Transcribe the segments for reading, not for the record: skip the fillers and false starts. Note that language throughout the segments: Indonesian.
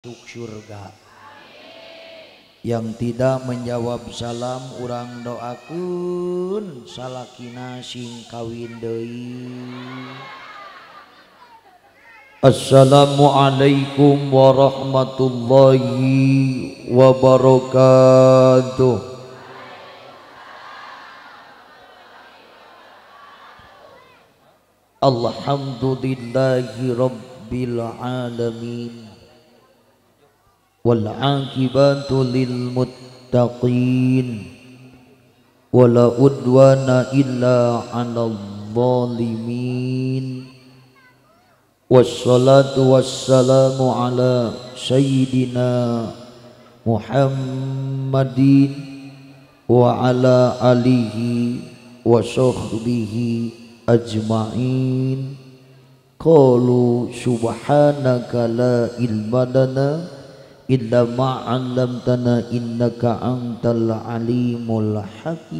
masuk surga. Yang tidak menjawab salam urang doakeun salakina sing kawin deui. Assalamualaikum warahmatullahi wabarakatuh. Alhamdulillahi rabbil alamin. Wal aqibatu lil muttaqin wala udwana illa 'alal zalimin. Wassalatu wassalamu ala sayyidina Muhammadin wa ala alihi wa sahbihi ajma'in. Qalu subhanaka la ilma lana illa ma 'allamtana innaka antal alimul hakim.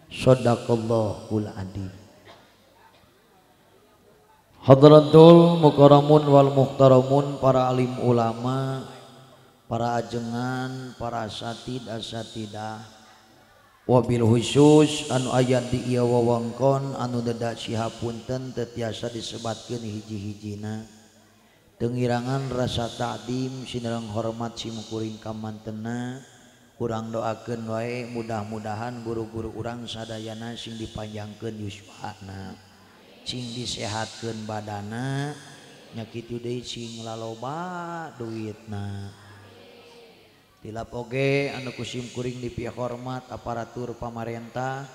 Shadaqallahul adzim. Hadratul mukarramun wal muhtaramun, para alim ulama, para ajengan, para asatid asatidah, wabil khusus anu aya di ieu wewengkon anu dedak sihapunten teu tiasa disebatkeun hiji-hijina. Tengirangan rasa ta'dim sinerang hormat simukuring kamantena. Urang doakeun wae mudah-mudahan guru-guru urang sadayana sing dipanjangkeun yuswana, sing disehatkeun badana, nya kitu deui sing laloba duitna. Tilap oge anu kusim kuring di pihak hormat aparatur pamarentah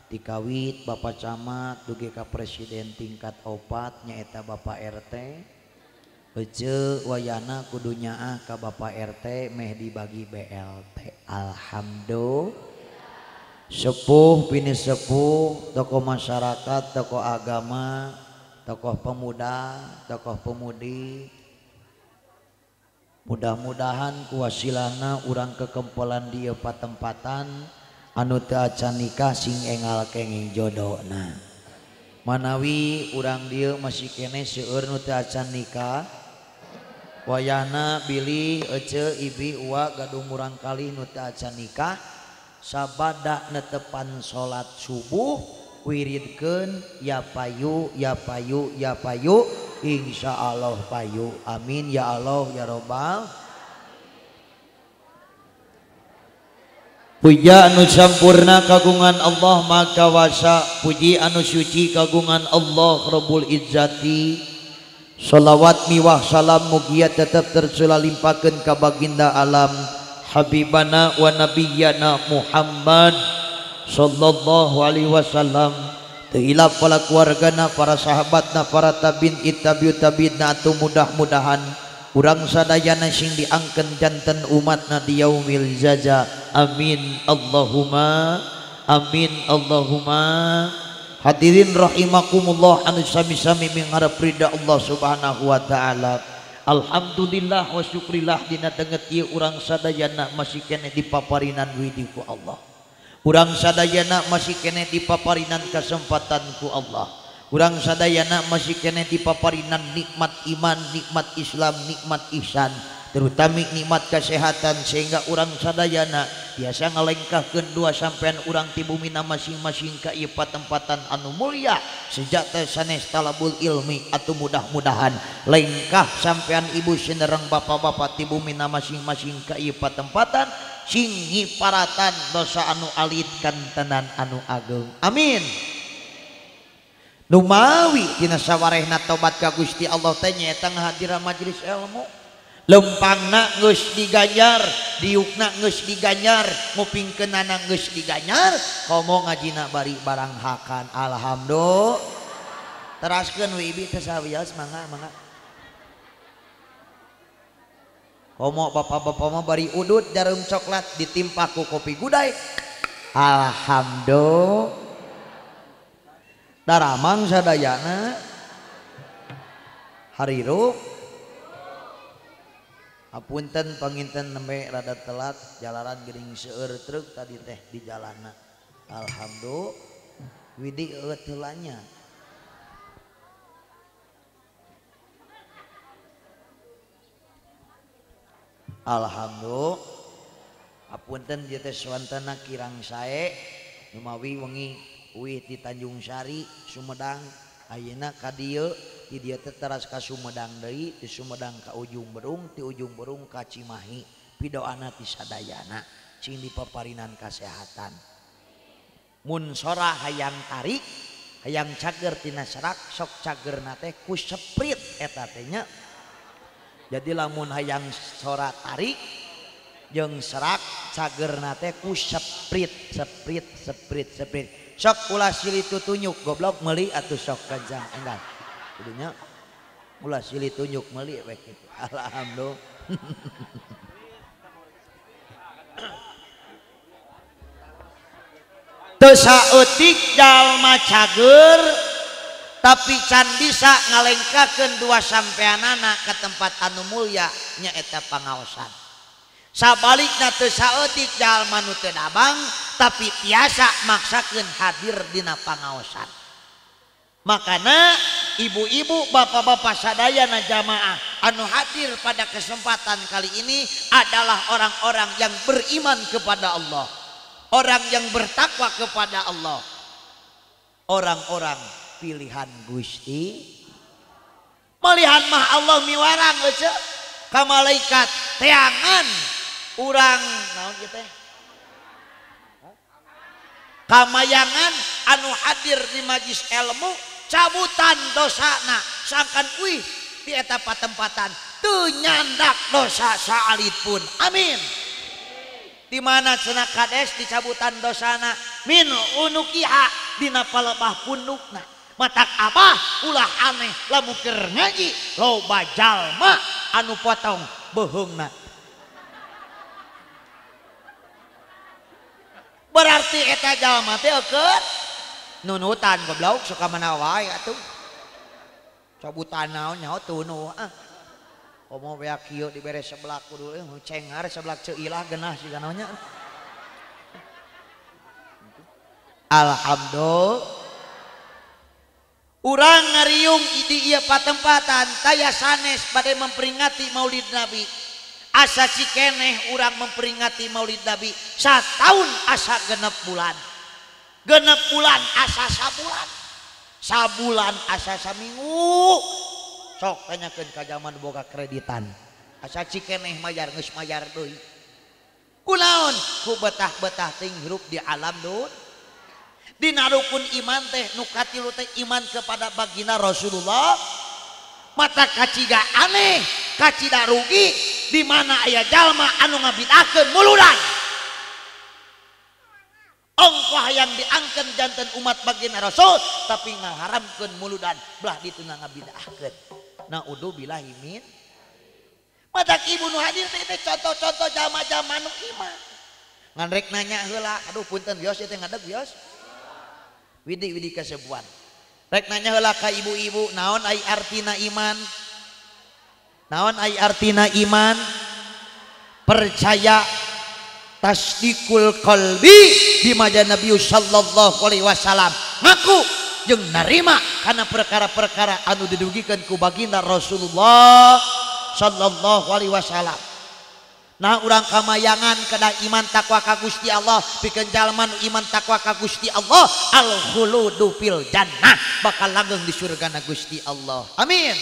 dikawit Bapak Camat dugi ka presiden tingkat 4 nyaeta Bapak RT. Ece wayana kudu nyaah ka Bapak RT meh dibagi BLT. Alhamdulillah. Sepuh bini sepuh, tokoh masyarakat, tokoh agama, tokoh pemuda, tokoh pemudi, mudah-mudahan kuwasilana urang kekempolan dieu patempatan anu teu acan nikah sing engal kenging jodona. Manawi urang dieu masih kene seueur nu teu acan nikah, wayana bilih ece ibi uwa gaduh murang kali nu teu acan nikah, sabada netepan salat subuh wiridkeun ya payu ya payu ya payu, insyaallah payu. Amin ya Allah ya robbal. Puji anu sampurna kagungan Allah Maha Kawasa, puji anu suci kagungan Allah Rabbul Izzati. Salawat miwah salam mugia tetap tersulalimpakeun ka baginda alam habibana wa nabiyyana Muhammad sallallahu alaihi wasallam, teu hilap para keluargana, para sahabatna, para tabiin tabiut tabiinna, atuh mudah-mudahan urang sadayana sing diangkeun janten umatna di yaumil jaza. Amin Allahumma amin Allahumma. Hadirin rahimakumullah anu sami-sami mengharap ridha Allah Subhanahu wa taala. Alhamdulillah wa syukrillah dina teungeut ieu urang sadayana masih kene dipaparinan widi ku Allah. Urang sadayana masih kene dipaparinan kesempatan ku Allah. Urang sadayana masih kene dipaparinan nikmat iman, nikmat Islam, nikmat ihsan, terutama nikmat kesehatan, sehingga urang sadayana biasa ngalengkahkeun dua sampean urang ti bumina masing-masing ka ieu patempatan anu mulia sejak teh sanes talabul ilmi. Atuh mudah-mudahan lengkah sampean ibu sinereng bapak-bapak ti bumina masing-masing ka ieu patempatan sing ngiparatan dosa anu alit kantenan anu agung. Amin. Numawi dina sawarehna tobat ka Gusti Allah teh nyaeta ngahadira majelis ilmu. Lempangna geus diganjar, diukna geus diganjar, ngupingkeunana geus diganjar, komo ngajina bari barang hakan. Alhamdulillah. Teraskeun we ibi teh sawios mangga mangga. Komo bapak-bapak mah bari udut jarum coklat ditimpa ku kopi gudai. Alhamdulillah. Daramang sadayana harirup. Apunten panginten nembe rada telat jalanan geuning seueur truk tadi teh di jalanna. Alhamdulillah. Widi eueuh heulanya. Alhamdulillah. Apunten ieu teh swantana kirang sae numawi wengi uih di Tanjung Sari Sumedang ayeuna ka dieu ti dieu teh teras ka Sumedang deui ti Sumedang ka Ujung Berung ti Ujung Berung ka Cimahi pidoana ti sadayana cing dipaparinan kasehatan mun sora hayang tarik hayang cager tina serak sok cagerna teh ku seprit eta teh nya jadi lamun hayang sora tarik jeung serak cagerna teh ku seprit sok ulah silih tutunyuk goblok meuli atuh sok kanjang enggal kudunya ulah silih tunjuk meuli we kitu alhamdulillah. Teu saeutik jalma cager tapi can bisa ngalengkakeun dua sampeanana ke tempat anu mulya nyaeta pangaosan. Sabalikna teu saeutik jalma nu teu dabang tapi tiasa maksakeun hadir dina pangaosan. Makana ibu-ibu bapak-bapak sadayana jamaah anu hadir pada kesempatan kali ini adalah orang-orang yang beriman kepada Allah, orang yang bertakwa kepada Allah, orang-orang pilihan Gusti. Malihan mah Allah miwarang aja ka malaikat teangan urang naon kieu teh kamayangan anu hadir di majlis ilmu cabutan dosana sangkan wih di eta patempatan teu nyandak dosa saalit pun amin. Di mana cenah kades dicabutan dosana min unukiha dina palebah pundukna matak abah ulah aneh lamun keur ngaji loba jalma anu potong beheungna berarti eta jalma teh keur nunutan goblok suka mana wae atuh cabutan naon nyaho tunu komo beak kieu dibere sebelah kudu cengar sebelah ceuilah genah siga naonnya. Alhamdulillah urang ngariung di ieu patempatan taya sanes bade memperingati Maulid Nabi asa cikeneh urang memperingati Maulid Nabi sataun asa genep bulan asa sabulan asa saminggu sok tanyakeun ka zaman boga kreditan asa cikeneh mayar geus mayar deui kunaon ku betah-betah teuing hirup di alam dunia dina rukun iman teh nu katilu teh iman kepada baginda Rasulullah mata kaciga aneh kacida rugi di mana aya jalma anu ngabidahkeun muludan ongkoh yang diangkeun janten umat baginda Rasul tapi ngaharamkeun muludan belah ditu ngabidahkeun naudzubillahi min matak ibu nu hadir teh contoh-contoh jalma-jalma nu iman ngan rek nanya heula aduh punten bios teh ngadeg bios widi kasebuan rek nanya heula ka ibu-ibu naon ai artina iman naon ai artina iman percaya tasdikul qalbi di majan Nabi sallallahu alaihi wasallam ngaku jeung narima kana perkara-perkara anu didugikeun ku baginda Rasulullah sallallahu alaihi wasallam. Nah urang kamayangan kada iman takwa ka Gusti Allah pikeun jalma nu iman takwa ka Gusti Allah al khuludu fil jannah bakal langgeng di surgana Gusti Allah amin.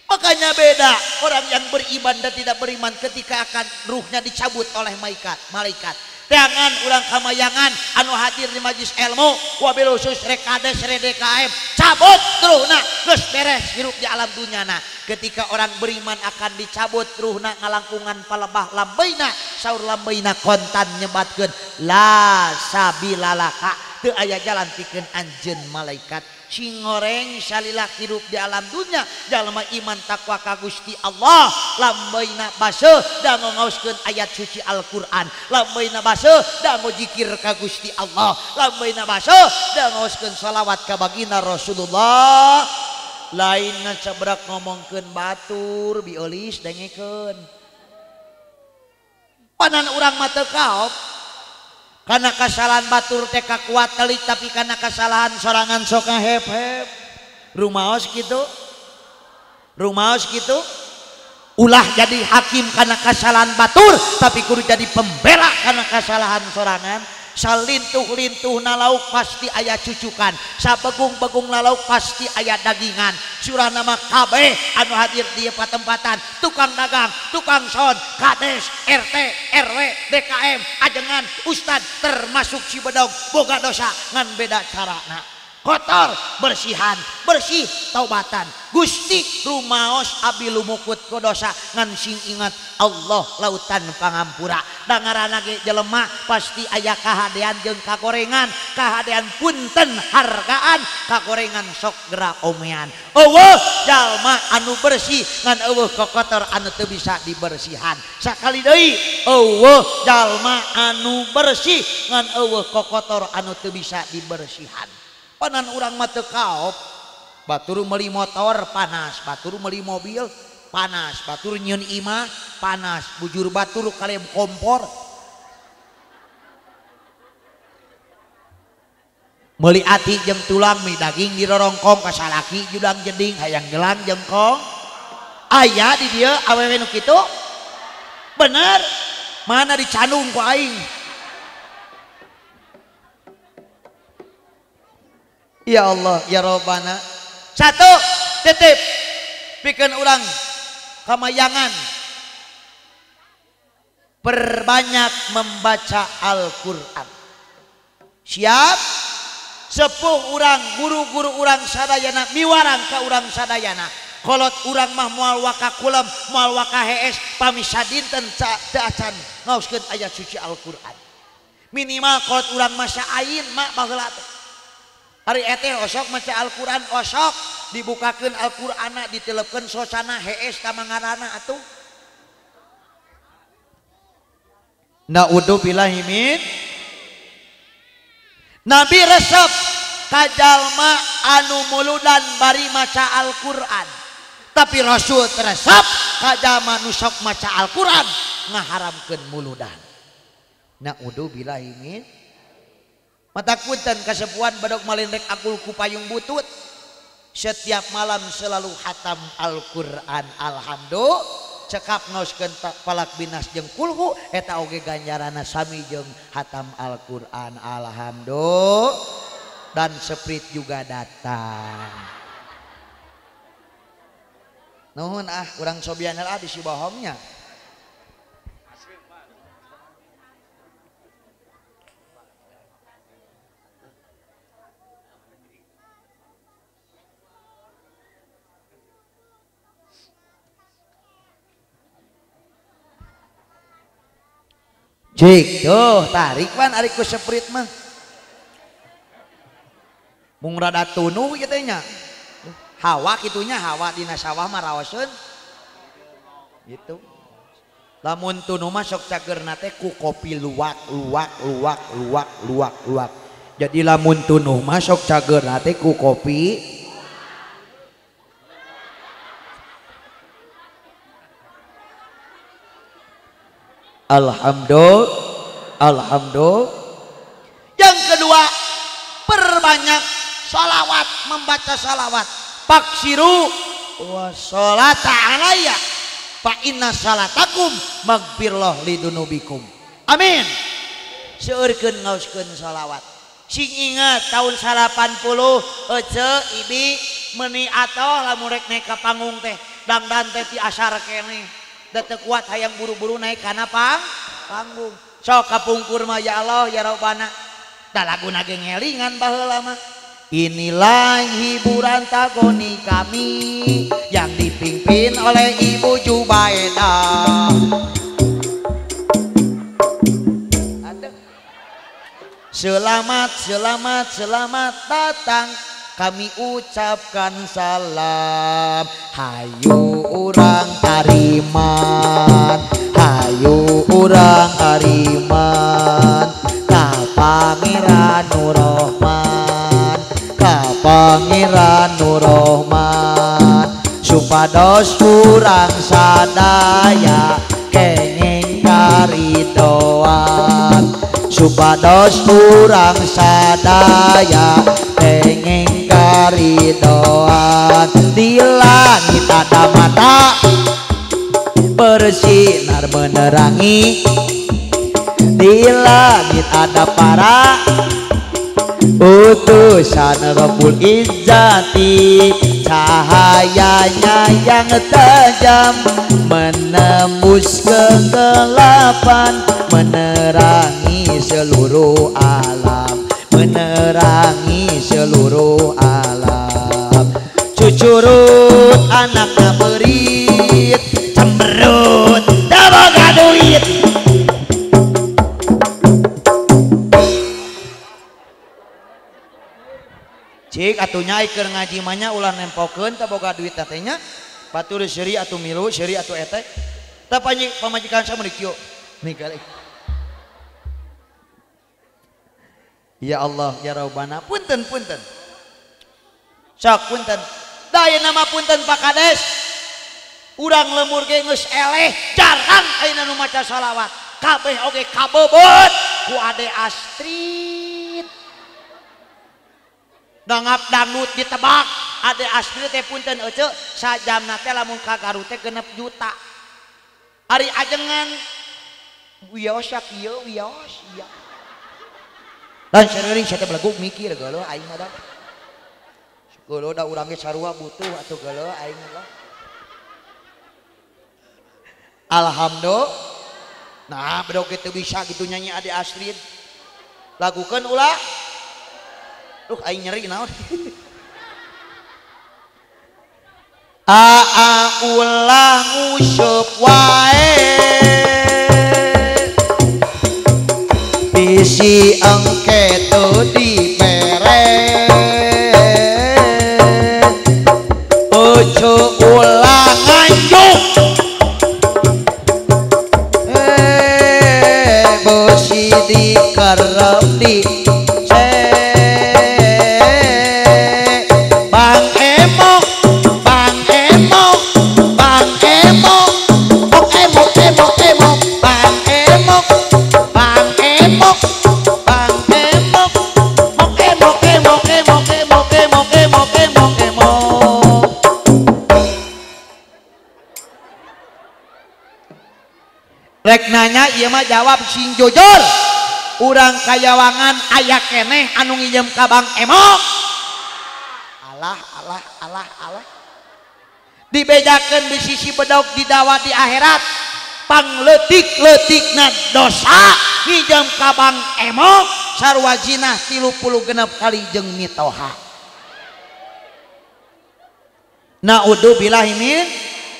Makanya beda orang yang beriman dan tidak beriman ketika akan ruhnya dicabut oleh malaikat. Jangan ulang kamayangan anu hadir di majlis ilmu wabil khusus rekades redekaim cabut ruhna geus beres hirup di alam dunyana. Ketika orang beriman akan dicabut ruhna ngalangkungan palebah lambeina saur lambeina kontan nyebatkeun la sabilalaka teu aya jalan pikeun anjeun malaikat cingoreng salila hirup di alam dunya jalma iman takwa ka Gusti Allah lambeina baseuh da ngaoskeun ayat suci Al-Qur'an lambeina baseuh da zikir ka Gusti Allah lambeina baseuh da ngaoskeun shalawat ka baginda Rasulullah lain ngacabrak ngomongkeun batur biolis dengekeun panan urang mah teu kaop karena kesalahan batur teh kakuat telik tapi karena kesalahan sorangan sok ngahep-hep rumaos gitu ulah jadi hakim karena kesalahan batur tapi kudu jadi pembela karena kesalahan sorangan. Salintuh-lintuh nalauk pasti aya cucukan, sabegung-begung nalauk pasti aya dagingan. Surah nama kabeh anu hadir di patempatan, tukang dagang, tukang son, kades, RT, RW, DKM, ajengan, ustad termasuk Cibedog boga dosa ngan beda carana. Kotor bersihan, bersih taubatan. Gusti rumaos abi lumukut ku dosa ngan sing ingat Allah lautan pangampura. Dangarana ge jelema pasti aya kahadean jeung kagorengan, kahadean punten hargaan, kagorengan sok gerak omean. Eueuh jalma anu bersih ngan eueuh kokotor anu teu bisa dibersihan. Sakali deui eueuh jalma anu bersih ngan eueuh kokotor anu teu bisa dibersihan. Panan urang mah teu kaop, batur meuli motor panas, batur meuli mobil panas, batur nyieun imah panas, bujur batur kalem kompor. Meuli ati jeung tulang mi daging dirorongkong ka salaki judang jeding hayang gelang jengkong. Aya di dieu awewe nu kitu? Bener. Mana dicandung ku aing? Ya Allah ya Rabbana. Satu titip pikeun urang kamayangan perbanyak membaca Al-Qur'an. Siap? Sepuh urang, guru-guru urang sadayana miwarang ka urang sadayana. Kolot urang mah moal waka kulam, moal waka hees pamisa dinten teu acan ngaoskeun ayat suci Al-Qur'an. Minimal kolot urang masa ain mak baheula teh. Hari eteh osok maca Al-Quran osok dibukakan Al-Qur'ana ditelepkan sosana hees kamangarana atuh. Na'udzubillahi min. Nabi resep kajalma anu muludan bari maca Al-Qur'an, tapi Rasul resep kajalma nu sok maca Al-Qur'an ngaharamkeun muludan. Na'udzubillahi min. Mata kunten kasepuan badog malendek akul ku payung butut. Setiap malam selalu hatam Al-Qur'an. Alhamdulillah cekap ngaoskeun palak binas jeung kulhu eta oge ganjarana sami jeung hatam Al-Qur'an. Alhamdulillah. Dan seprit juga datang. Nuhun urang sobian di si bohongnya. Cik tuh tarik pan ari ku seprit mah mung rada tunuh kitu nya hawa kitunya hawa dina sawah mah raoseun gitu. Lamun tunuh mah sok cageurna teh ku kopi luwak. Jadi lamun tunuh mah sok cageurna teh ku kopi Alhamdulillah. Yang kedua, perbanyak salawat, membaca salawat. Paksiru wa sholata alayya fa inna salatakum magfirullah lidunubikum. Amin. Seueurkeun ngaoskeun salawat. Sing ingat tahun 80 ece ibi meuni atoh lamun rek naik ka panggung teh dangdan teh ti asar keneh. Teu kuat hayang buru-buru naik kana panggung. Sok kapungkur mah ya Allah ya Rabbana. Da laguna ge ngelingan baheula mah. Inilah hiburan tagoni kami yang dipimpin oleh Ibu Jubaidah. Selamat datang kami ucapkan salam. Hayu urang ariman, hayu urang ariman, ka Pangeran Nur Rahman, ka Pangeran Nur Rahman. Supados urang sadaya kenging karidoan, supados urang sadaya kenging karidoan. Di langit ada mata bersinar menerangi. Di langit ada para utusan Rabbul Izzati, cahayanya yang tajam menembus kegelapan, menerangi seluruh alam, menerangi seluruh alam. Cucurut anaknya berit, cemberut dah boga duit. Cik atunya iker ngaji manya ulah nempokeun teh boga duit tatenya batur seuri atuh milu seuri atuh etek teh pamajikan saya meuli kieu ninggal. Ya Allah ya Rabbana punten sok punten daya nama punten Pak Kades urang lemur ge geus eleh jarang ayeuna nu maca shalawat kabeh oge kabebet ku Ade Astrid. Dangap dangdut ditebak Ade Astrid teh punten ece sajamna teh lamun ka Garut teh 6 juta. Ari ajengan wios yak ieu wios iya. Lan sareuring saya teh belagu mikir geuleuh aing mah da. Geuleuh da urang ge sarua butuh atuh geuleuh aing mah. Alhamdulillah. Nah, bedog kitu bisa gitu nyanyi Ade Astrid. Lagukeun ulah. Aing nyeri naon. Ulah nguseup wae bisi engke teu dibere ojo ulah nganjuk besi dikerep di rek nanya ieu mah jawab sing jujur. Urang kayawangan aya keneh anu nginjem ka Bang Emok. Allah. Dibejakeun di sisi bedog didawa di akhirat. Pangleutik-leutikna dosa nginjem ka Bang Emok sarua jinah 36 kali jeung mitoha. Naudzubillahi min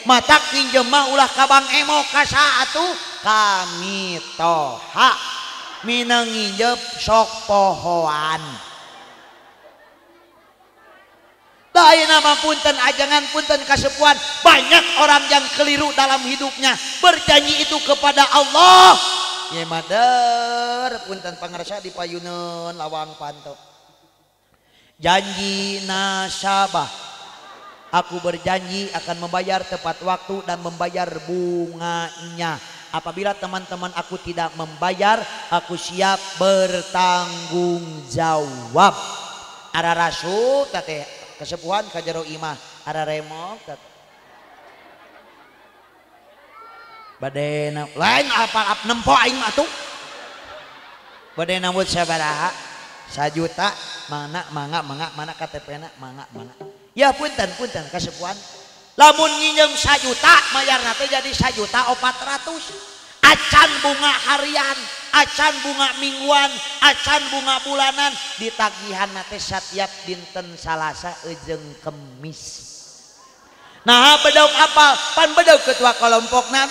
matak nginjem mah ulah ka Bang Emok ka saha atuh kami toha minang nginjep sok pohoan. Da ayeuna mah punten ajangan punten kasepuan banyak orang yang keliru dalam hidupnya berjanji itu kepada Allah. Ye mader punten pangarsa dipayuneun lawang panto. Janji nasabah aku berjanji akan membayar tepat waktu dan membayar bunganya. Apabila teman-teman aku tidak membayar, aku siap bertanggung jawab. Ara rasul teh kesepuhan ka jero imah, ara remok teh. Badena lain apa nempo aing mah tuh. Badena mut sabaraha? 1 juta, mana KTP-na, mana. Ya punten kasepuhan. Lamun nginjem 1 juta mayarna teh jadi 1.400.000. Acan bunga harian, acan bunga mingguan, acan bunga bulanan, ditagihanna teh setiap dinten Salasa jeung Kemis. Nah bedog apal pan bedog ketua kelompokna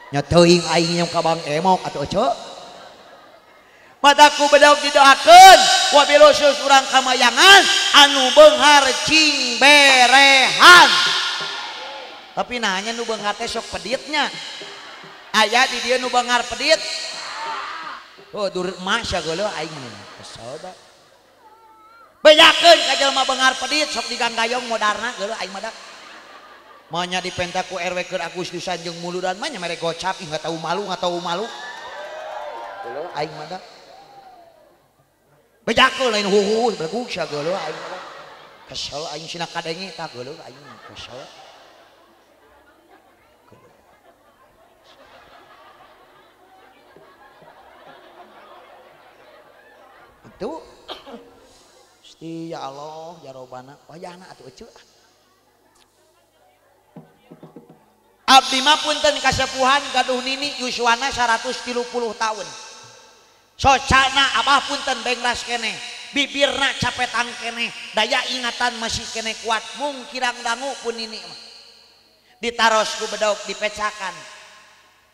nya teuing aing ka Bang Emok atuh ceu. Mataku bedog didoakeun wabil khusus urang kamayangan anu beunghar cing berehan. Tapi nanya nu beunghar teh sok peditnya. Aya di dieu nu beunghar pedit. Oh dur emak sia geuleuh aing kesel da. Bejakeun ka jelema beunghar pedit sok diganggayong modarna geuleuh aing mah da. Manya dipenta ku RW keur Agustusan jeung muludan mah nya mere gocap ih tahu malu. Geuleuh aing mah da. Bejakeun lain huhu beleguk sia geuleuh aing kesel aing sina kadenge tah geuleuh aing kesel. tuh Gusti ya Allah jarobana wayahna atuh eceu abdi mah punten kasepuhan gaduh nini yuswana 130 tahun socana abah punten bengras kene bibirna capetan kene daya ingatan masih kene kuat mung kirang dangu pun nini mah ditaros ku bedog dipecakan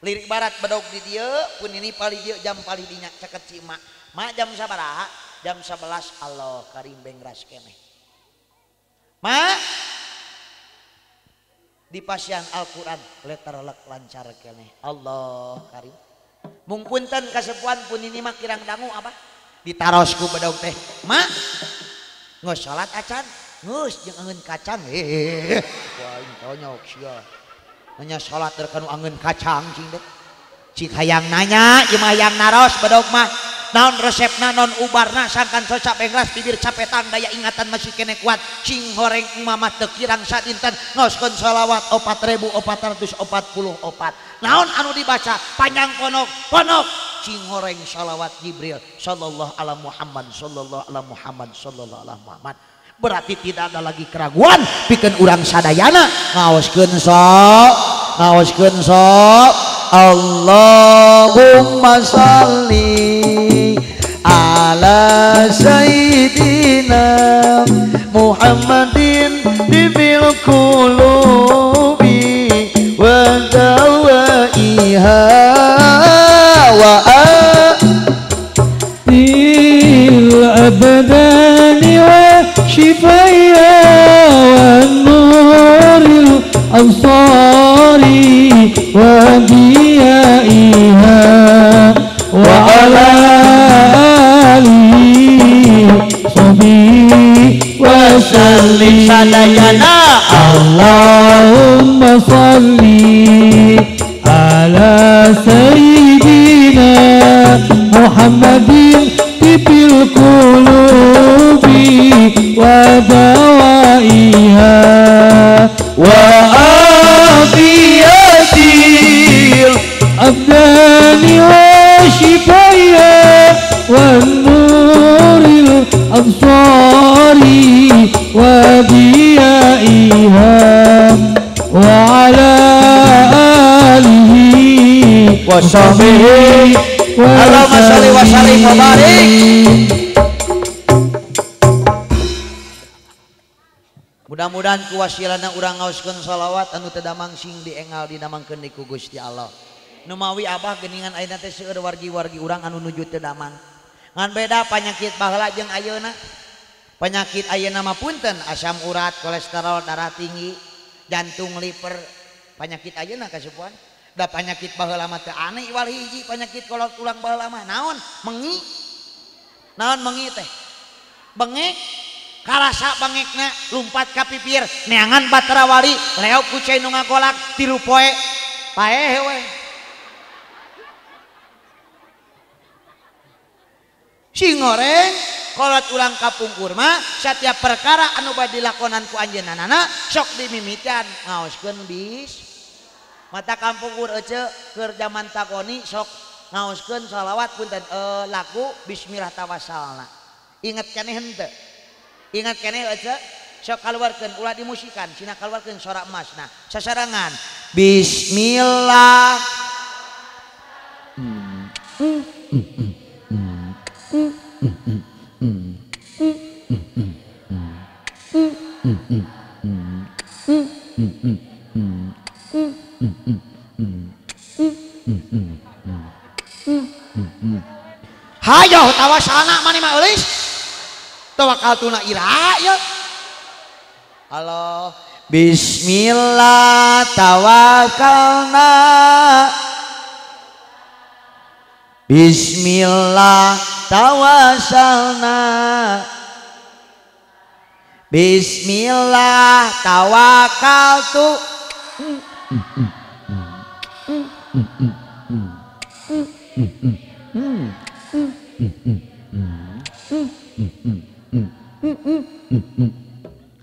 lirik barat bedog di dieu pun ini pali dieu jam pali dinya ceket cima mak jam sabaraha jam 11 Allah karim bengras kene mak di pasian Al-Quran letter lek lancar kene Allah karim mung punten kasepuan pun ini mah kirang dangu apa ditaros ku bedog teh mak geus salat acan geus jeung angeun kacang wah intau nyok sia nya salat teh kanu angeun kacang cing deh cik hayang nanya ieu mah hayang naros bedog mah naon resepna non ubarna sangkan soca bengras bibir capetang daya ingatan masih kene kuat cing horeng umamat teu kirang sadinten ngoskeun shalawat 4444 naon anu dibaca panjang ponok cing horeng shalawat Jibril sallallahu ala Muhammad sallallahu ala Muhammad sallallahu ala Muhammad berarti tidak ada lagi keraguan pikeun urang sadayana ngaoskeun sok Allahumma salli ala sayyidina Muhammadin bil qulubi wa dawaiha wa atil abdani wa shifaya wa nuril absari wa diyaiha wa ala alihi sahbihi wa sallim sadayana Allahumma salli ala sayyidina Muhammadin tibil qulubi wa dawaiha wa afiyatil abdani wa shifaya wa nuril absari wa diyaiha wa ala alihi wa sahbihi Allahumma sholli wa sallim wa barik. Mudah-mudahan kuwasilana urang ngaoskeun shalawat anu teu damangsing diengal didamangkeun di ku Gusti Allah. Nu mawi abah geuningan ayeuna teh seueur wargi-wargi urang anu nuju teu damang. Ngan beda penyakit baheula jeung ayeuna. Penyakit ayeuna mah punten asam urat, kolesterol, darah tinggi, jantung, liver. Penyakit ayeuna kasupuan. Da penyakit baheula mah teu aneh wal hiji penyakit kolot tulang baheula mah naon? Mengi. Naon mengi teh? Bengek. Karasa bangekna lumpat ka pipir neangan batara wali leok ku cai nu ngagolak 3 poe paeh we sing goreng kolot ulang kapungkur mah setiap perkara anu bade dilakonan ku anjeunna sok dimimitian ngaoskeun bis mata kampungkur ece keur zaman takoni sok ngaoskeun shalawat punten lagu bismillah tawassalna inget keneh henteu ingat kene aja sok kaluarkeun ulah dimusikan cina kaluarkeun sorak emasna sasarangan bismillah hayo tawasalna mani mah eulis tawakaltuna ira ya Allah bismillah tawakkalna bismillah tawassalna bismillah tawakkaltu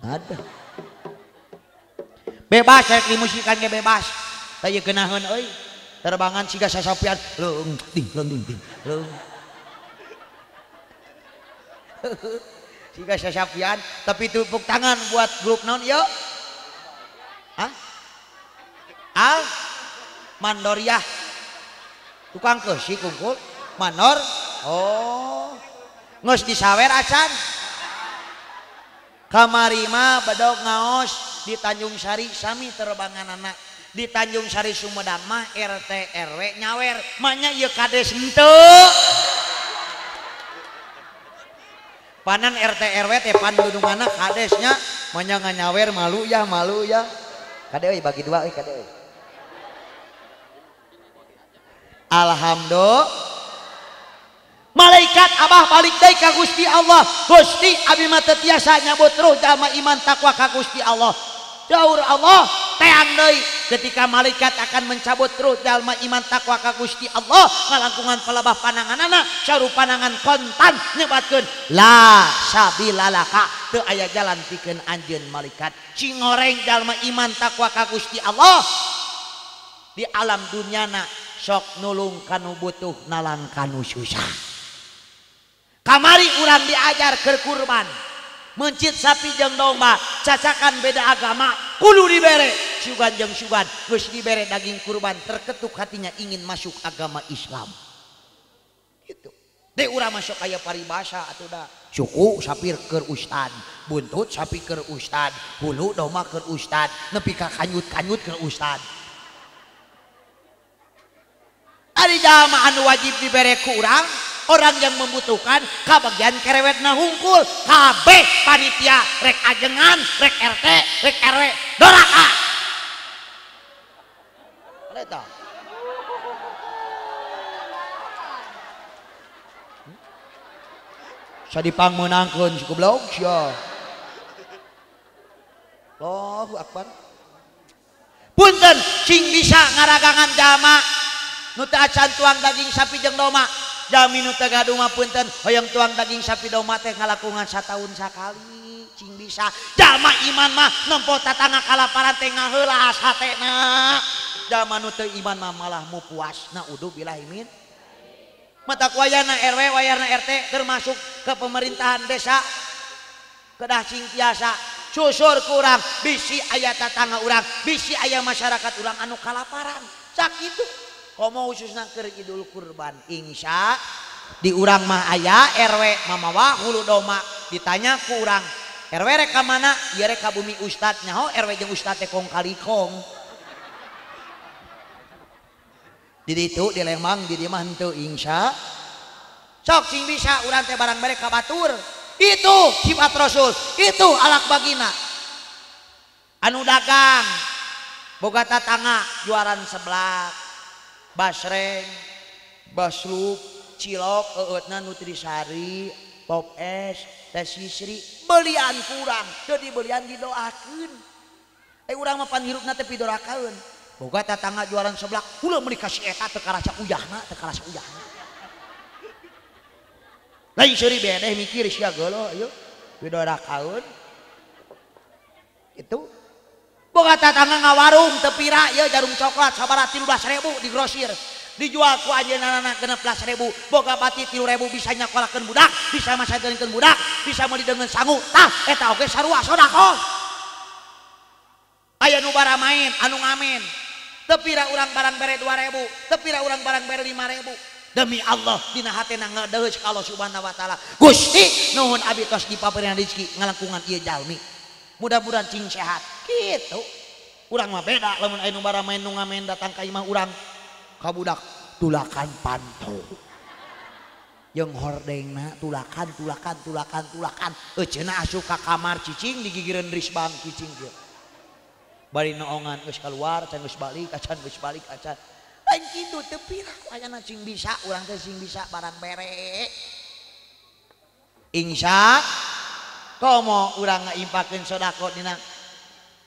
ada bebas rek dimusikan ge bebas teu geunaheun euy terbangan siga sasapian leung ting leung ting leung Siga sasapian tapi tepuk tangan buat grup naon yuk. Hah? Al Mandoriah tukang keusik kungkul Mandor. Oh ngeus disawer acan kamari mah badog ngaos di Tanjung Sari sami terbangan anak di Tanjung Sari Sumedang mah RT RW nyawer manya ieu kades henteu panan RT RW teh pan dununganna kadesnya manya nganyawer malu ya kade euy bagi dua euy kade euy alhamdulillah malaikat abah balik deui ka Gusti Allah. Gusti abi mah teu tiasa nyabut terus jalma iman takwa ka Gusti Allah. Daur Allah teang deui ketika malaikat akan mencabut terus jalma iman takwa ka Gusti Allah ngalangkungan pelebah pananganana saru panangan kontan nyebatkeun la sabilalaka teu aya jalan pikeun anjeun malaikat cingoreng jalma iman takwa ka Gusti Allah di alam dunyana sok nulung kanu butuh nalang kanu susah. Kamari urang diajar keur kurban mencit sapi jeung domba cacakan beda agama kudu dibere sugan jeung sugan geus dibere daging kurban terketuk hatinya ingin masuk agama Islam gitu deh urang masuk aya paribasa atuh da suku sapi keur ustad buntut sapi keur ustad hulu domba keur ustad nepi ka kanyut-kanyut keur ustad ari jalma anu wajib dibere ku urang orang yang membutuhkan kabagian kerewetna hungkul kabeh panitia rek ajengan rek RT rek RW doraka eta sadipang meunangkeun si goblok sia Allahu akbar punten sing bisa ngaragangan jalma nu teu acan tuang daging sapi jeung domba jami nu teu gaduh mah punten hoyong tuang daging sapi domba teh ngalakungan sataun sakali cing bisa jalma iman mah nempo tatangga kalaparan teh ngaheulas hatena jalma nu teu iman mah malah mu puas naudzubillahi min mata wayana RW wayana RT termasuk ke pemerintahan desa kedah cing tiasa susur ku urang bisi aya tatangga urang bisi aya masyarakat urang anu kalaparan sakitu komo khususna keur Idul Kurban insya di urang mah aya RW mamawa hulu domba ditanya ku urang RW rek ka mana ieu rek ka bumi ustad nyaho RW jeung ustad teh kong kali kong di ditu di Lembang di dieu mah henteu insya sok sing bisa urang teh barang bare ka batur itu sifat Rasul itu alak bagina anu dagang boga tatangga juaran seblak basreng, baslup, cilok, eutna nutrisari, pop es, teh sisri, belian kurang, jadi belian didoakeun. Urang mah panhirupna teh pidorakaeun. Boga tatangga jualan seblak, ulah meuli ka si eta teu karasa uyahna, teu karasa uyahna. Lain seuri bedeh mikir sia geuleuh ieu, pidorakaeun. Itu boga tatangga ngawarung tepira ya jarum coklat sabaraha 13.000 di grosir dijual ku ajeunana 16.000 boga bati 3.000 bisa nyakolakeun budak bisa masageunkeun budak bisa meuli dengan sangu tah eta oge sarua sodaqoh aya nu bara main anu ngamen tepira urang barang bere 2.000 tepira urang barang bere 5.000 demi Allah dina hatena ngadeus ka Allah Subhanahu wa taala Gusti nuhun abi tos dipaparehan rezeki ngalangkungan ieu jalmi mudah-mudahan cing sehat gitu urang mah beda lamun aya nu bara main nu ngamen datang ka imah urang ka budak tulakan pantau jeung hordengna tulakan euceuna asup ka kamar cicing digigireun risbang cicing kieu bari noongan geus kaluar can geus balik acan lain kitu teu pirah ayana cing bisa urang teh cing bisa barang bere insya komo urang ngaimpakeun sodako dina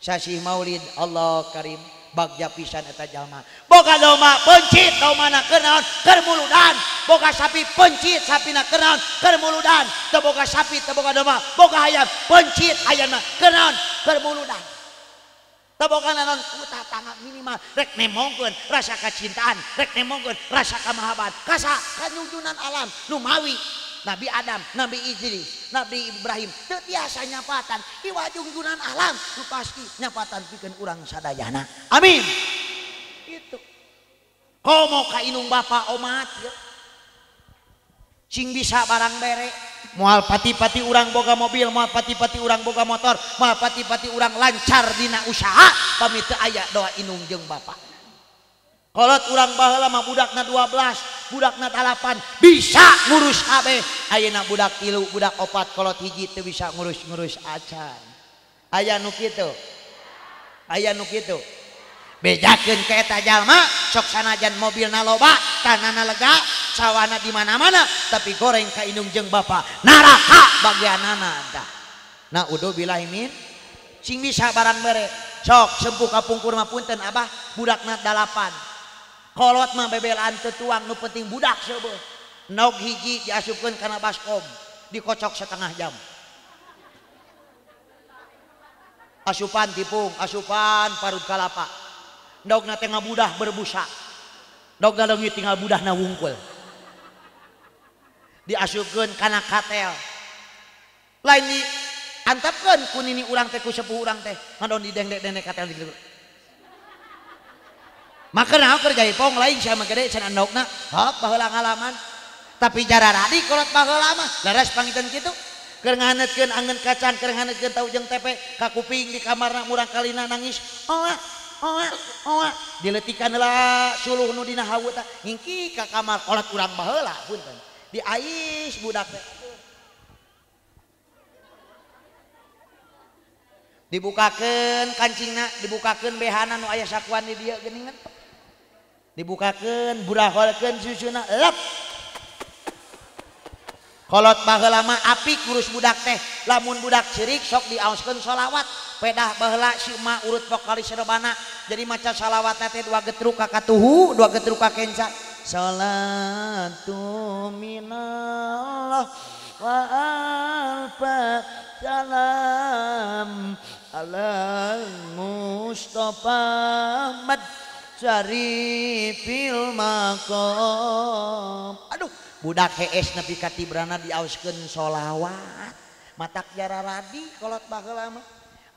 sasi maulid Allah karim bagja pisan eta jalma boga domba pencit domana kenaon keur muludan boga sapi pencit sapina kenaon keur muludan teu boga sapi teu boga domba boga hayam pencit hayana kenaon keur muludan teu boga naon ku tatangga minimal rek nemongkeun rasa kacintaan rek nemongkeun rasa kamahaban kasa kanyujunan alam nu mawi Nabi Adam, Nabi Idris, Nabi Ibrahim teu tiasa nyapatan iwajunggunan alam nu pasti nyapatan pikeun urang sadayana. Amin. Itu komo ka inung bapa omat ya. Sing bisa barang bere moal pati-pati urang boga mobil, moal pati-pati urang boga motor, moal pati-pati urang lancar dina usaha pami teu aya doa inung jeung bapa. Kolot urang baheula mah budakna 12, budakna 8 bisa ngurus kabeh. Ayeuna budak 3, budak 4, kolot hiji teu bisa ngurus-ngurus acan. Aya nu kitu. Aya nu kitu. Bejakeun ka eta jalma sok sanajan mobilna loba, tanahna lega, sawana di mana-mana, tapi goreng ka indung jeung bapa neraka bagianana dah. Nah udo bilahi min sing bisa barang bere sok sempuh kapungkur mah punten abah budakna 8. Kolot mah bebelaan teu tuang, nu penting budak seubeul. Nog hiji diasupkeun kana baskom, dikocok setengah jam. Asupan tipung, asupan parut kalapa. Dogna teh ngabudah berbusa. Dogna leungit tinggal budahna wungkul. Diasupkeun kana katel. Lain di antapkeun ku nini urang teh ku sepuh urang teh ngadon di dendek-dendek katel dikitu. Makana keur jaipong lain sia mah gede cenah endogna hap baheula ngalaman. Tapi jararadi kolot baheula mah leres pangiteun kitu. Keur nganeutkeun angeun kacang, keur nganeutkeun tahu jeung tepe ka kuping di kamarna murang kalina nangis. Oa diletikan heula suluh nu dina hawu teh ngingki ka kamar kolot urang baheula punten. Diais budak teh. Dibukakeun kancingna, dibukakeun behana nu aya sakuan di dieu geuningan. Dibukakeun buraholkeun susuna lep. Kolot baheula mah apik ngurus budak teh. Lamun budak ceurik sok diaoskeun sholawat. Pedah baheula si emak urut vokalis rebana. Jadi maca shalawatna teh 2 getruk ka katuhu, 2 getruk ka kenca. Salatu minallah wa alfa salam ala Mustafa mad syarifil maqam. Aduh budak hees nepi ka tibrana diaoskeun sholawat. Matak jararadi kolot baheula mah.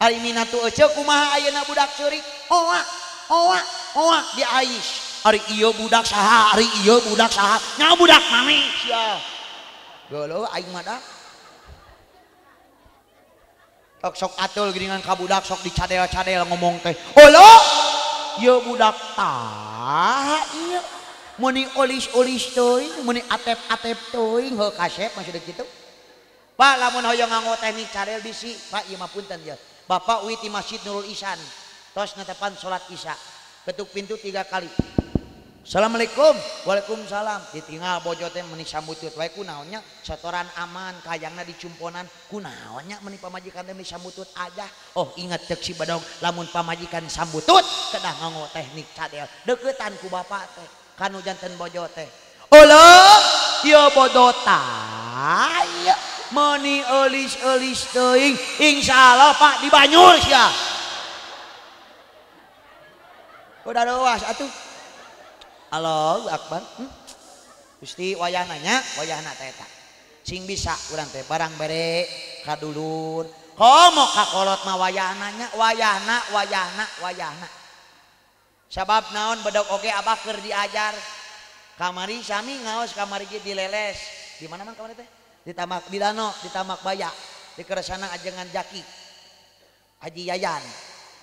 Ari minatu ece kumaha ayeuna budak ceurik. Oa diais. Ari ieu budak saha, ari ieu budak saha. Nya budak mami sia. Geuleuh aing mah da. Sok atul geuningan ka budak sok dicadel-cadel ngomong teh. Olo, ieu budak tah ieu. Muni olis-olis teuing, muni atep-atep teuing, heuh kasep masih kitu. Pak lamun hoyong nganggo teknik cadel bisi, Pak ieu mah punten ya. Bapak uwi ti Masjid Nurul Ihsan. Tos netepan salat Isya. Ketuk pintu 3 kali. Assalamualaikum. Waalaikumsalam. Ditinggal bojo teh meuni sambutut wae kunaonnya setoran aman kayangna dicumponan kunaonnya meuni pamajikan teh meuni sambutut aja. Oh ingat cek si badog lamun pamajikan sambutut kedah nganggo teknik cadel. Deuketan ku bapak teh kanu janten bojo teh. Olo ieu bodota. Meuni eulis-eulis teuing insyaallah Pak di Banyul sia. Udah luas atuh. Allahu Akbar. Gusti wayahna nya, wayahna teh eta. Sing bisa urang teh barang bere kadulur. Komo ka kolot mah wayahna nya, wayahna. Sabab naon bedog oge abah keur diajar. Kamari sami ngaos kamari ge dileles. Di mana man kamari teh? Di Tamak di Dano, di Tamak Baya, di keresana ajengan Jaki. Haji Yayan.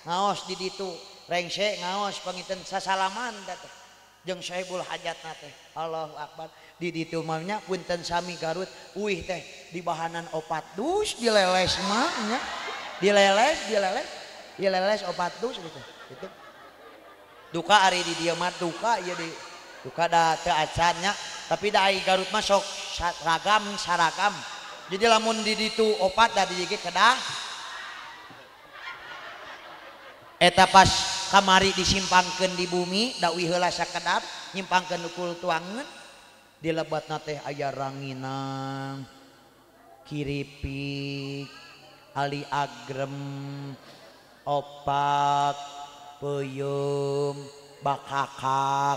Ngaos di ditu, rengse ngaos pangiten sasalaman da teh. Jeung Syaibul Hajatna teh. Allahu Akbar. Di ditu mah nya punten sami Garut, uih teh di bahanan opat dus dileles mah nya. Dileles opat dus gitu. Itu. Duka ari di dieu mah duka ieu di duka da teu acannya. Tapi da ai Garut mah sok saragam. Jadi lamun di ditu opat da di dieu kedah. Eta pas kamari disimpangkeun di bumi da uih heula sakedap nyimpangkeun ukul tuangeun di lebatna teh aya ranginang, kiripik, ali agrem, opak, peuyeum, bakakak,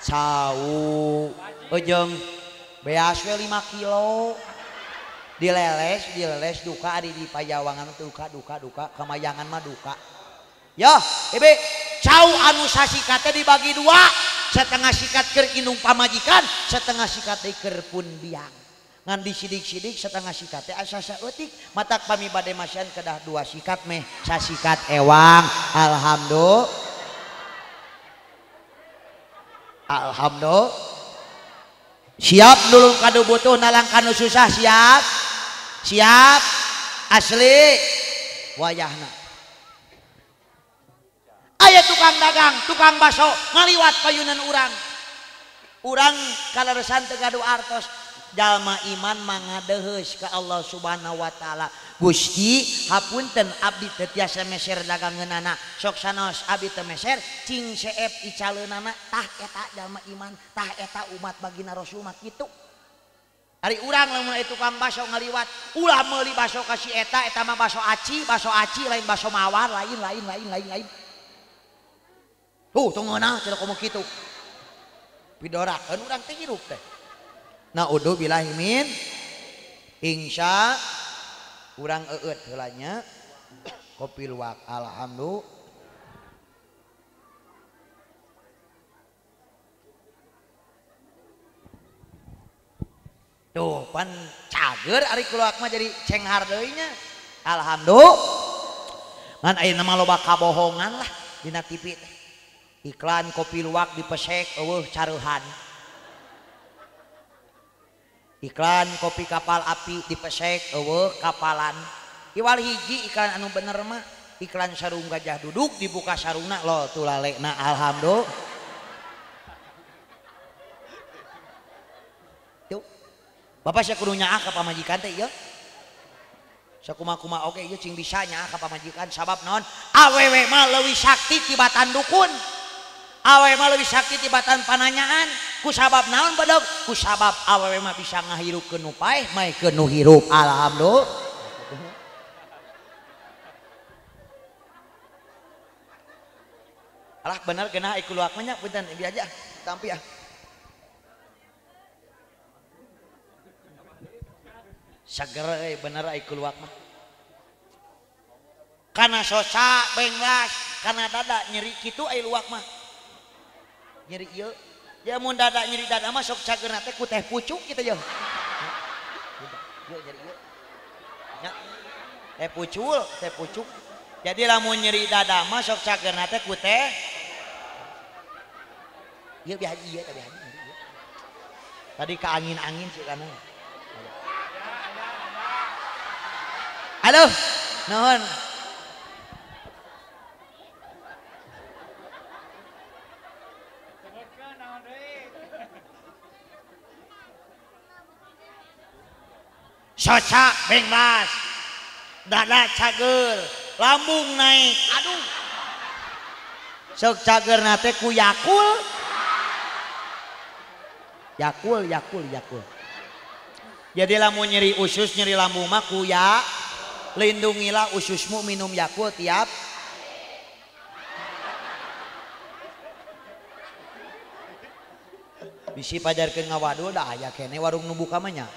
cau, jeung beas we 5 kilo dileles duka di pajawangan duka kamayangan mah duka ya ibe cau anu sasikat dibagi dua setengah sikat keur indung pamajikan setengah sikat keur pun biang ngan disidik-sidik setengah sikat teh asa saeutik matak pami bade masyan kedah 2 sikat meh sasikat ewang alhamdulillah siap dulu kadu butuh nalang kanu susah siap asli wayahna aya tukang dagang tukang baso ngaliwat payunan urang kaleresan teu gaduh artos jalma iman mangadeheus ka Allah Subhanahu wa taala Gusti hapunten abdi teu tiasa meser dagangeunana sok sanos abdi teu meser cing seep icaleunana tah eta jalma iman tah eta umat bagina Rasul mah kitu ari urang lamun aya tukang baso ngaliwat ulah meuli baso ka si eta mah baso aci lain baso mawar lain tong ngeunah cenah komo kitu pidorakeun urang teh hirup teh naudzu billahi min insya urang eueut heulanya kopi luwak alhamdulillah tuh pan cager ari luwak mah jadi cenghar deui nya alhamdulillah ngan ayeuna mah loba kabohongan lah dina TV teh iklan kopi luwak dipesek eueuh careuhan iklan kopi kapal api dipesek eueuh kapalan iwal hiji iklan anu bener mah iklan sarung gajah duduk dibuka sarungna lo tulalekna alhamdulillah tuh bapak sia kudu nyaah ka pamajikan teh ieu sakumaha oge ieu cing bisa nyaah ka pamajikan sabab naon awewe mah leuwih sakti tibatan dukun awewe mah leuwih sakti tibatan pananyaan ku sabab naon bedog ku sabab awewe mah bisa ngahirupkeun nu paeh maehkeun nu hirup alhamdulillah alah bener geunah iku luak mah nya punten ieu aja tampi ah sager bener iku luak mah kana sosa benglas kana dada nyeri kitu aya luak mah nyeri ieu ya mun dada nyeri dada mah sok cageurna teh ku teh pucuk kitu yeuh. Yeuh nyeri ieu. Nya. Teh pucuk. Jadi lamun nyeri dada mah sok cageurna teh ku teh ieu bihaji ieu teh bihaji. Tadi ka angin-angin sih kana. Halo. Nuhun. Soca benglas dada cager lambung naik aduh sok cager nate ku yakul jadi lamun nyeri usus nyeri lambung mah ku ya lindungilah ususmu minum yakul tiap bisi pajarkeun ngawadul dah aya kene warung nu buka mah nya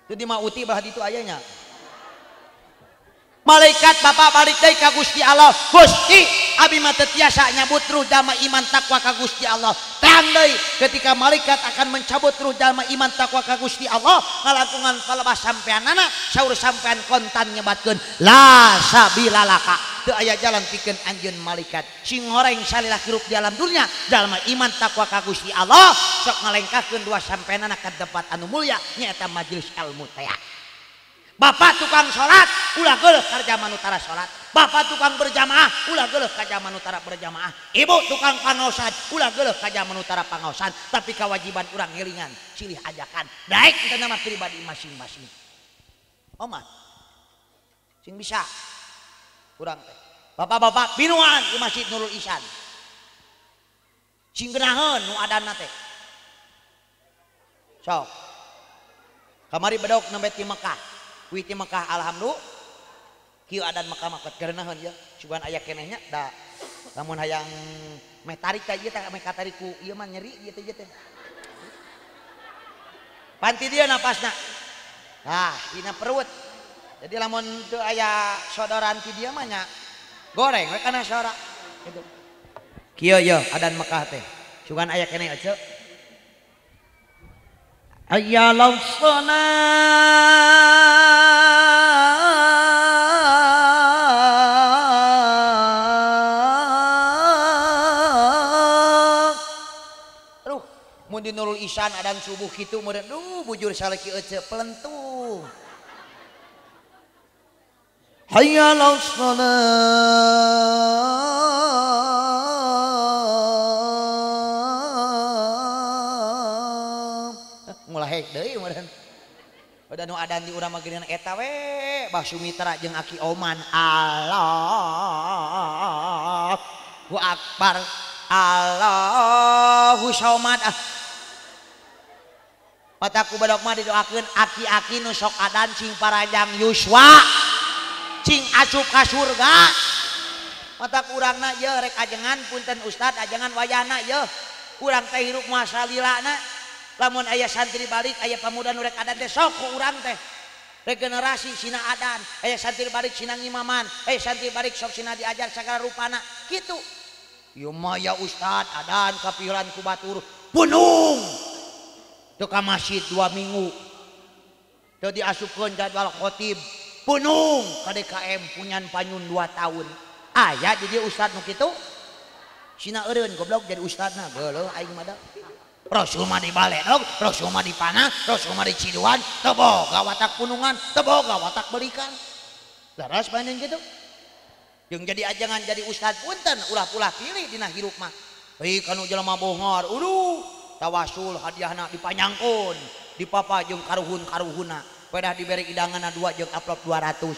itu di mauti bah itu ayahnya malaikat bapak balik deui ka Gusti Allah Gusti abi mah teu tiasa nyabut ruh jalma iman takwa ka Gusti Allah tang deui ketika malaikat akan mencabut ruh jalma iman takwa ka Gusti Allah ngalakungan palebas sampeanana saur sampean kontan nyebatkeun la sabila laka teu aya jalan pikeun anjeun malaikat sing horeng salilah hirup di alam dunya jalma iman takwa ka Gusti Allah sok ngalengkahkeun dua sampeanana ka tempat anu mulya nyaeta majelis ilmu teh bapak tukang sholat ulah geuleuh ka zaman utara sholat bapak tukang berjamaah ulah geuleuh ka zaman utara berjamaah ibu tukang pangaosan ulah geuleuh ka zaman utara pangaosan tapi kewajiban urang ngelingan silih ajakan daek kita nama pribadi masing-masing omah sing bisa urang teh bapak-bapak binuan di Masjid Nurul Ihsan sing geunaheun nu adanna teh sok kamari bedog nembe ti Mekah witi Mekah alhamdulillah kieu adan Mekah mah kareunaheun ya sugan aya kenehnya da lamun hayang meh tarik ka ieu teh meh katarik ku ieu mah nyeri ieu teh panti dia napasna. Nah, dina perut. Jadi lamun teu aya sodoran ti dia mah nya goreng we kana sora. Gitu. Kieu ye adan Mekah teh. Sugan aya keneh ece. Hayya las mun di Nurul Isan adan subuh kitu meureun bujur saleki ece pelentung. Hayya 'alas shalah. Mulai deui meureun. Udah nu adan di urang mageunna eta we Bah Sumitra jeung Aki Oman. Allahu Akbar. Allahu Somad. Mataku badok mah didoakeun aki-aki nu sok adan cing parajang yuswa cing asup ka surga. Mataku urangna ye rek ajengan punten Ustad ajengan wayahna ye urang teh hirup moal salilana lamun aya santri balik aya pamuda nu rek adan teh sok ku urang teh regenerasi sina adan aya santri balik sina ngimaman aya santri balik sok sina diajar sagala rupana kitu. Ieu mah ya Ustad adan kapieuran ku batur punung teu ka masjid 2 minggu teu diasupkeun jadwal khotib punung ka DKM punyan panyun 2 tahun aya jadi ustad nu kitu sina eureun goblok jadi ustadna geuleuh aing mah da Rasul mah di Baledog Rasul mah di Panah Rasul mah di Ciduan teu boga watak punungan teu boga watak belikan laras panen kitu jeung jadi ajangan jadi ustad punten ulah-ulah pilih dina hirup mah euy kanu jelema bohongor tawasul hadiahna dipanyangkeun dipapa jeung karuhun-karuhuna pedah diberi idanganna 2 jeung upload 200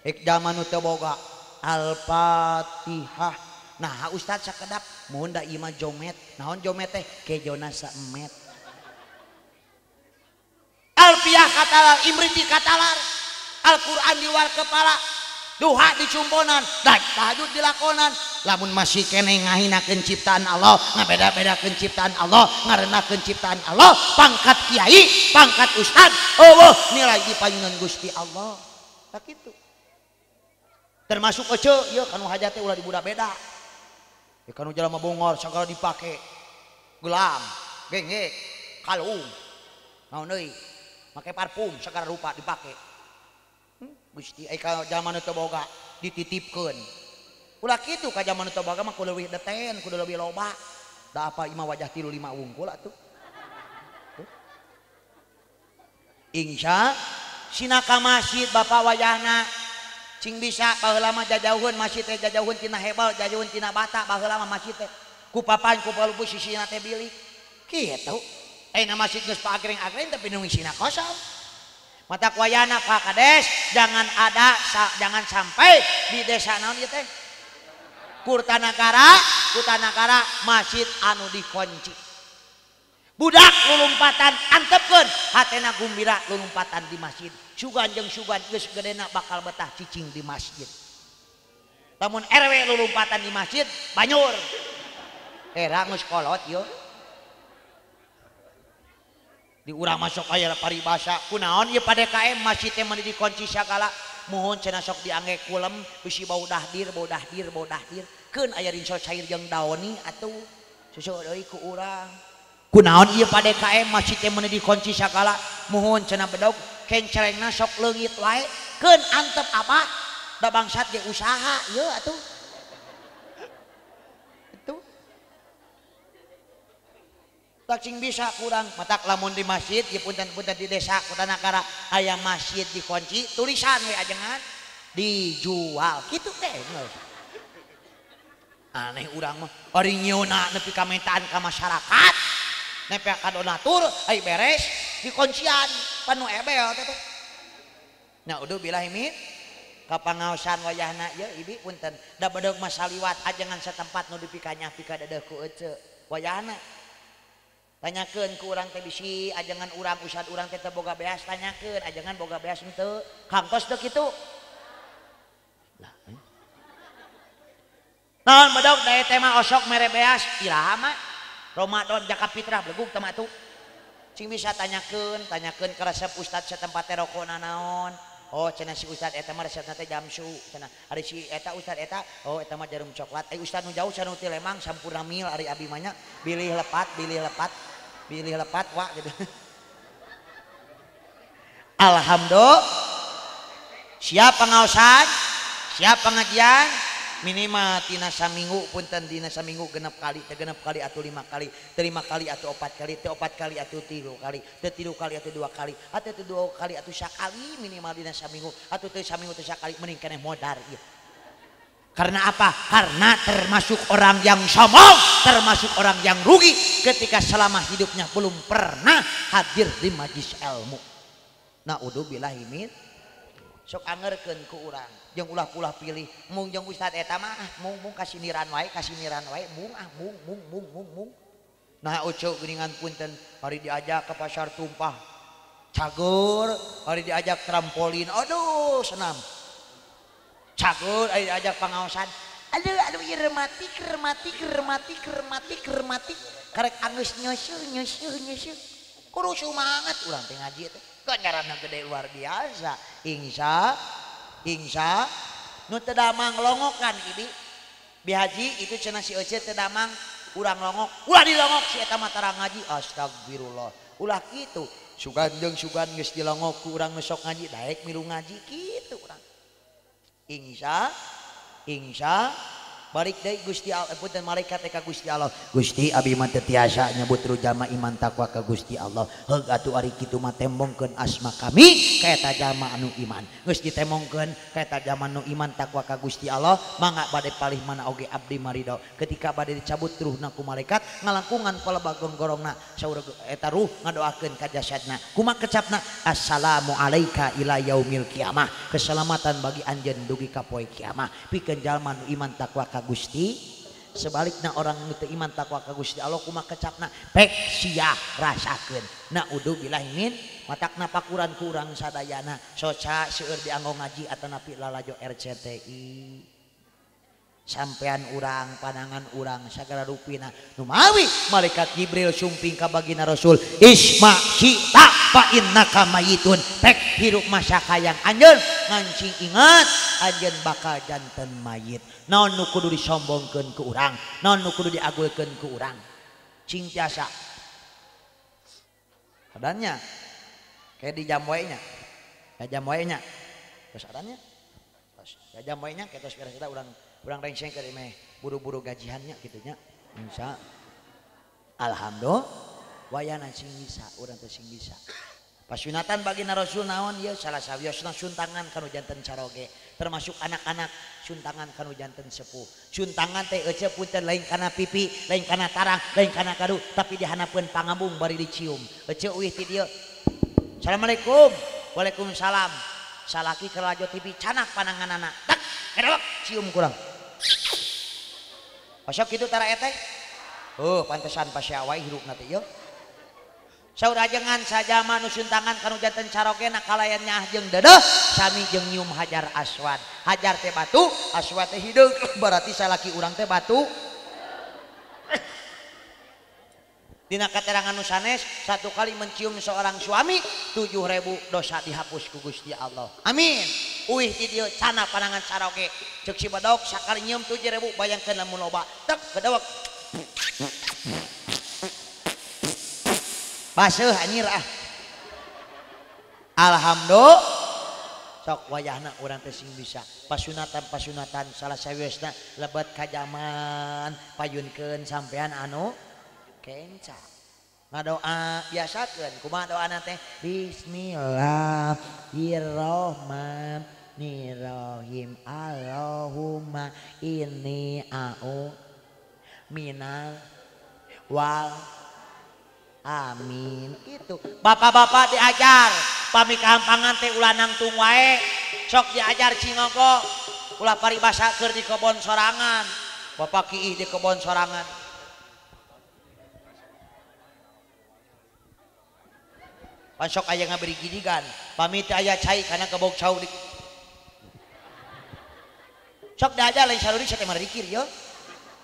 ek zaman nu teu boga Al-Fatihah. Nah Ustad sakedap mun da ieu mah jomet naon jomet teh kejona saemet Alfiah katalar Imriti katalar Al-Qur'an di luar kepala duha dicumponan tahajud dilakonan lamun masih kene ngahinakeun ciptaan Allah ngabeda-bedakeun ciptaan Allah ngarenahkeun ciptaan Allah pangkat kiai pangkat ustad eueuh nilai dipanyunan Gusti Allah tak kitu termasuk ece ieu kanu hajat teh ulah dibudak beda ieu kanu jalma bongor sagala dipake gelam gengge kalung naon deui make parfum sagala rupa dipake Gusti ai ka zaman teu boga dititipkeun ulah kitu ka zaman teu boga mah kudu leuwih deten kudu leuwih loba da apa imah wajah 3 5 wungkul atuh insya sina ka masjid bapa wayahna cing bisa baheula mah jajauheun masjid teh jajauheun tina hebal jajauheun tina bata baheula mah masjid teh ku papan ku palupu sisina teh bilik kitu ayeuna masjid geus paagreng-agreng tapi nu sina kosong. Mata wayana Pak Kades jangan ada jangan sampai di desa naon ieu teh Kurtanagara masjid anu dikunci budak lulumpatan antepkeun hatena gumbira lulumpatan di masjid sugan jeung sugan geus gedena bakal betah cicing di masjid lamun RW lulumpatan di masjid banyur era geus kolot yeuh di urang masuk aya paribasa kunaon ieu pada KM masjid teh meni dikunci sagala mohon cenah sok diangge kulem bisi bau dahdir keun aya rinso cair jeung daoni atuh susu deui ku urang kunaon ieu pada KM masjid teh meni dikunci sagala mohon cenah bedog kencerengna sok leungit wae keun antep apa da bangsat ge usaha ieu atuh cing bisa kurang matak lamun di masjid ya punten-punten di desa Kurtanagara aya masjid dikunci tulisan we ajengan dijual kitu teh aneh urang mah ari nyieuna nepi ka metaan ka masyarakat nepi ka donatur ai beres dikuncian panu ebel teh nah udah bilahi min ka pangaosan wayahna ye ibi punten da bedeg masaliwat ajengan satempat nu dipikanya pika dadeuh ku ece wayahna tanyakeun ku urang teh bisi ajangan urang usad urang teh boga beas tanyakeun ajangan boga beas henteu kantos teu kitu lah naon bedog da teh mah osok mere beas iraha mah Ramadan Jakapitra blegug teh mah atuh cing bisa tanyakeun ke resep ustad setempat rokona naon. Oh cenah si ustad eta mah resepna teh jamsu cenah. Ari si eta ustad eta oh eta mah jarum coklat. Ustad nu jauh cenah ti Lemang sampurna mil ari abi mah nya bilih lepat wah gitu. Alhamdulillah. Siap pengaosan, siap pengajian, minimal tina saminggu punten dina saminggu genep kali atau 5 kali, 5 kali atau 4 kali, 4 kali atau 3 kali, 3 kali atau 2 kali, atau 2 kali atau sakali minimal dina saminggu atau teu saminggu teu sakali mending keneh modar ieu. Karena apa? Karena termasuk orang yang sombong, termasuk orang yang rugi ketika selama hidupnya belum pernah hadir di majlis ilmu. Naudzubillahi min sok angerkeun ku urang jeung ulah pilih mung jeung ustad eta mah mung kasih niran wae mung nah ucuk geuningan punten hari diajak ke pasar tumpah cagur hari diajak trampolin aduh senam cagur hari diajak pangaosan aduh ieu kermati karek anggeus nyeusuh kudu semangat urang teh ngaji teh ngaranna gede luar biasa. Insya nu teu damang longokan ibi bihaji itu cenah si Ece teu damang urang longok ulah dilongok si eta mah tarang ngaji astagfirullah ulah kitu sugan jeung sugan geus dilongok ku urang nu sok ngaji daek milu ngaji kitu urang. Insya balik deui Gusti Allah punten malaikat ka Gusti Allah Gusti abi mah teu tiasa nyebut rujama iman takwa ka Gusti Allah heug atuh ari kitu mah tembongkeun asma kami ka eta jalma anu iman geus ditembongkeun ka eta jalma anu iman takwa ka Gusti Allah mangga bade palih mana oge abdi marido ketika bade dicabut ruhna ku malaikat ngalangkungan palebah gorongna saur eta ruh ngadoakeun ka jasadna kumaha kecapna assalamu alayka ila yaumil kiamah keselamatan bagi anjeun dugi ka poe kiamah pikeun jalma anu iman takwa ka Gusti sebaliknya orang nu teu iman takwa ka Gusti Allah kumaha kecapna pek sia rasakeun naudzubillahi min matakna pakuran ku urang sadayana soca seueur dianggo ngaji atanapi lalajo RCTI sampean urang pandangan urang sagala rupina nu mawi malaikat Jibril sumping ka bagina Rasul isma sita fa innaka mayitun pek hirup masa kayang anjeun ngancing ingat anjeun bakal janten mayit naon nu kudu disombongkeun ku urang naon nu kudu diagulkeun ku urang cing tiasa adannya kayak di jam wae nya ya jam wae nya terus adannya terus ya jam wae nya kayak terus beres kita urang rengseng ke meh buru-buru gajiannya gitunya insya alhamdulillah wayana sing bisa urang teh sing bisa pasunatan bagina Rasul naon ieu salah sawiosna suntangan kanu janten caroge termasuk anak-anak suntangan kanu janten sepuh suntangan teh ece punten lain kana pipi lain kana tarang lain kana kadu tapi dihanapeun pangambung bari dicium ece uih ti dieu assalamualaikum waalaikumsalam salaki kelajo TV canak pananganana dak kedawak cium kurang pasok kitu tara eteh oh pantesan pasya wae hirupna teh ieu saur ajengan sajama nu suntangan kanu janten carogena kalayan nyah jeung dedeh sami jeung nyium hajar aswad hajar teh batu aswad teh hideung berarti salaki urang teh batu dina katerangan nu sanes 1 kali mencium seorang suami 7.000 dosa dihapus ku Gusti Allah amin uih di dieu cana panangan caroge ceuk si badog sakali nyium 7.000 bayangkeun lamun loba tek kedawak baseuh anjir ah alhamdulillah sok wayahna urang teh sing bisa pasunatan salah sawiosna lebet ka jaman payunkeun sampean anu kenca ngadoa biasakeun kumaha doana teh bismillahirrahmanirrahim Allahumma inni minal wal amin itu bapak-bapak diajar pami kampangan teh ulah nangtung wae sok diajar cingogo ulah paribasa keur di kebon sorangan bapak kiih di kebon sorangan pasok aya ngaberi gidigan pamit aya cai kana kebog cau di sok diajar lain saruri teh mah dikir yo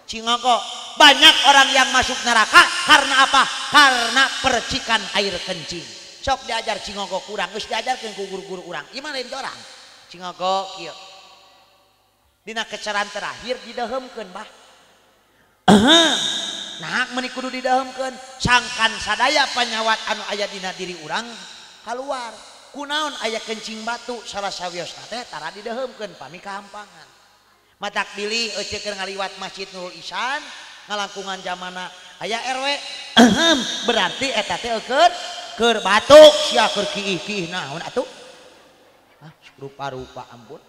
cingogo banyak orang yang masuk neraka karena apa? Karena percikan air kencing. Sok diajar cingogok urang, geus diajarkeun ku guru-guru urang. Ieu mah lain orang. Cingogok kieu. Dina keceran terakhir dideheumkeun bah. Nah meuni kudu dideheumkeun sangkan sadaya panyawat anu aya dina diri urang keluar. Kunaon aya kencing batu salah sawiosna teh tara dideheumkeun pami kahampangan. Matak pilih keur ngaliwat Masjid Nurul Ihsan ngalangkungan zamana aya RW. Berarti eta teh keur batuk sia keur kiih-kiih naon atuh? Rupa-rupa ampun.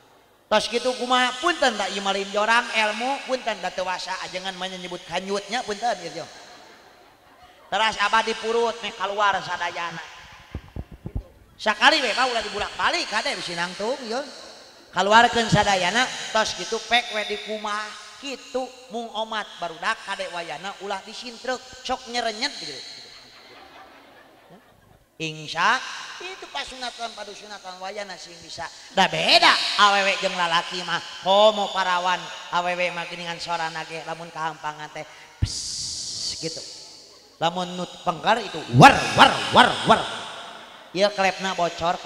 Tos kitu kumaha punten da ieu malin jorang ilmu punten da teu wasa ajengan menyebut kanyutnya punten ieu. Teras abadi purut meh kaluar sadayana. Sakali we mah ulah dibulak-balik kade bisi nangtung ieu. Kaluarkeun sadayana tos kitu pek we di kumah kitu mung omat barudak kade wayana ulah disintrek sok nyerenyet gitu. Insya itu pasunatan padusunatan wayana sing bisa da beda awewe jeung lalaki mah homo parawan awewe mah geuningan sorana ge lamun kahampangan teh gitu lamun nut penggar itu war ieu klepna bocor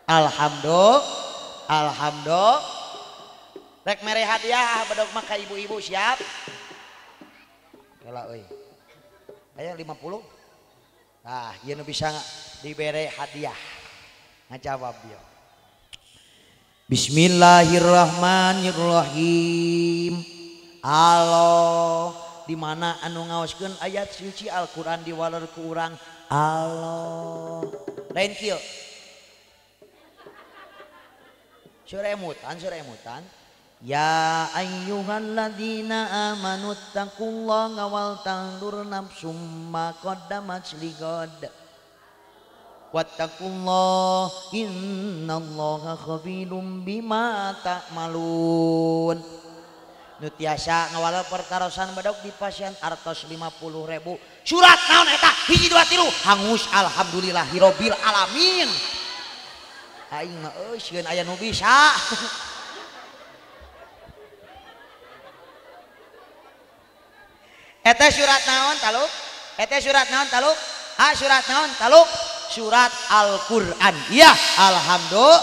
alhamdulillah rek mere hadiah bedog mah ka ibu-ibu siap heula euy aya 50. Nah, ieu nu bisa dibere hadiah. Ngajawab dia. Bismillahirrahmanirrahim. Allah di mana anu ngaoskeun ayat suci Al-Qur'an diwaler ku urang Allah. Lain kieu. Suremutan. Ya ayyuhalladzina amanu taqullaha wal tanzur nafsum ma qaddamat lighad wattaqullaha innallaha khabirum bima ta'malun. Nu tiasa ngawala pertarosan badog di pasien artos 50.000 surat naon eta 1 2 3 hangus alhamdulillahirabbil alamin. Aing mah sieun aya nu bisa. Eta surat naon taluk? Surat naon taluk? Surat Al-Qur'an. Iya, alhamdulillah.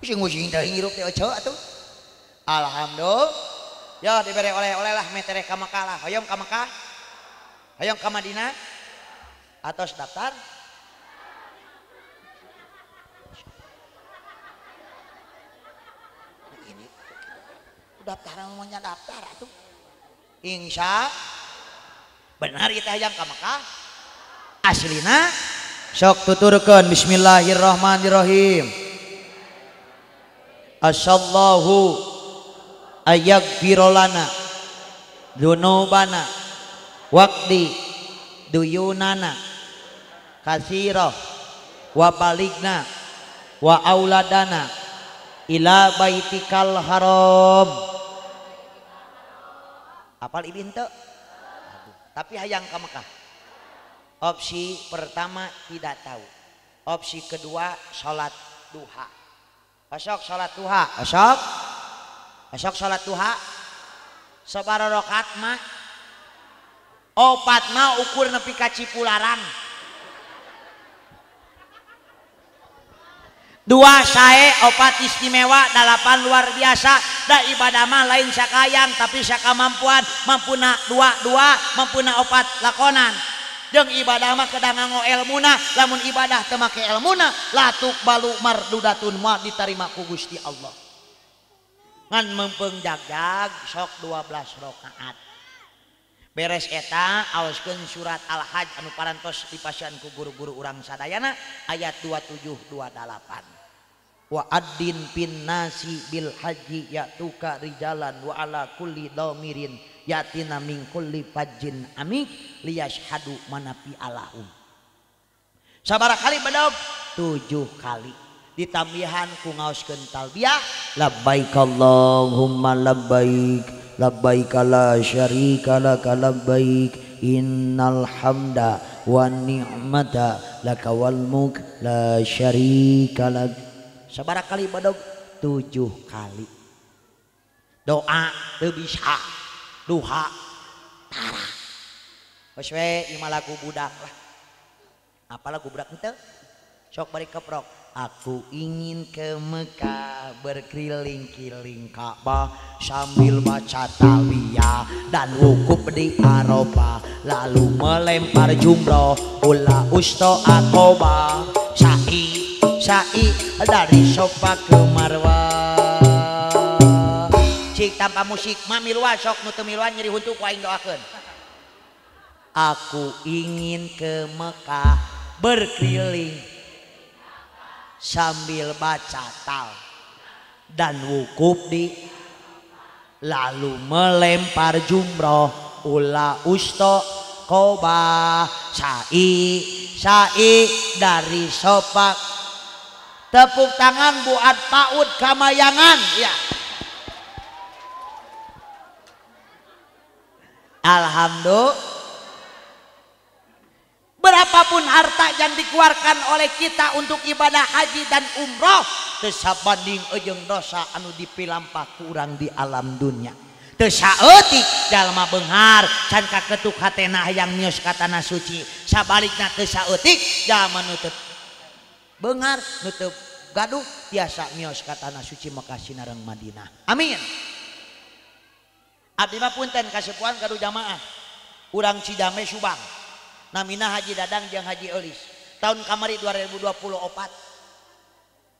Sing teh hirup teh ojo atuh. Alhamdulillah. Ya diberi oleh-oleh lah metere ka Makkah lah. Hoyong ka Makkah. Hoyong ka Madinah. Atos daftar. Daftaran maunya daftar atuh. Insya benar kita hayang ka Makkah. Aslina sok tuturkeun bismillahirrahmanirrahim. Asallahu ayaghfirulana dzunubana waqdi duyunana kasira wa baligna wa auladana ila baitikal haram. Apal ibin teu? Tapi hayang ka Mekah. Opsi pertama tidak tahu. Opsi kedua salat duha. Esok salat duha. Esok salat duha. Sabaraha rakaat mah? 4 mah ukur nepi ka Cipularang. 2 sae 4 istimewa 8 luar biasa da ibadah mah lain sakayang tapi sakamampuan mampuna 2 mampuna 4 lakonan jeung ibadah mah kedah nganggo ilmuna lamun ibadah teu make ilmuna latuk balu mardudatun mah ditarima ku Gusti Allah ngan mempeung jagjag sok 12 rakaat beres eta aoskeun surat Al-Hajj anu parantos dipasieun ku guru-guru urang sadayana ayat 27-28 wa addin pin nasi bil haji yatuka rijalan wa ala kulli dhamirin yatina min kulli fajjin amik liyashhadu manafi alahum. Sabaraha kali badog 7 kali ditambihan ku ngaoskeun talbiyah labbaik Allahumma labbaik labbaik la syarika lak labbaik innal hamda wan ni'mata laka wal mulk la syarika lak. Sabaraha kali badog 7 kali. Doa teu bisa duha tara. Geus we imah lagu budak lah. Apa lagu budak henteu? Sok bari keprok. Aku ingin ke Mekah berkeliling-keliling Ka'bah sambil baca talbiyah dan wukuf di Arafah, lalu melempar jumroh ula usto akoba, sa'i dari Safa ke Marwah. Cik tanpa musik mah miluan sok nu teu miluan nyeri huntu ku aing doakeun. Aku ingin ke Mekah berkeliling sambil baca tal dan wukuf di, lalu melempar jumroh ula usto koba, sa'i dari Safa. Tepuk tangan buat PAUD Kamayangan ya. Alhamdulillah. Berapapun harta yang dikeluarkan oleh kita untuk ibadah haji dan umroh teu sabanding jeung dosa anu dipilampah kurang di alam dunia. Teu saeutik jalma beunghar can kaketuk hatena hayang mios ka tanah suci, sabalikna teu saeutik jalma nu teu beunghar nu teu gaduh tiasa mios ka tanah suci Mekah sinareng Madinah. Amin. Abdi mah punten kasepuhan gaduh jamaah urang Cidame Subang namina Haji Dadang jeung Haji Eulis tahun kamari 2024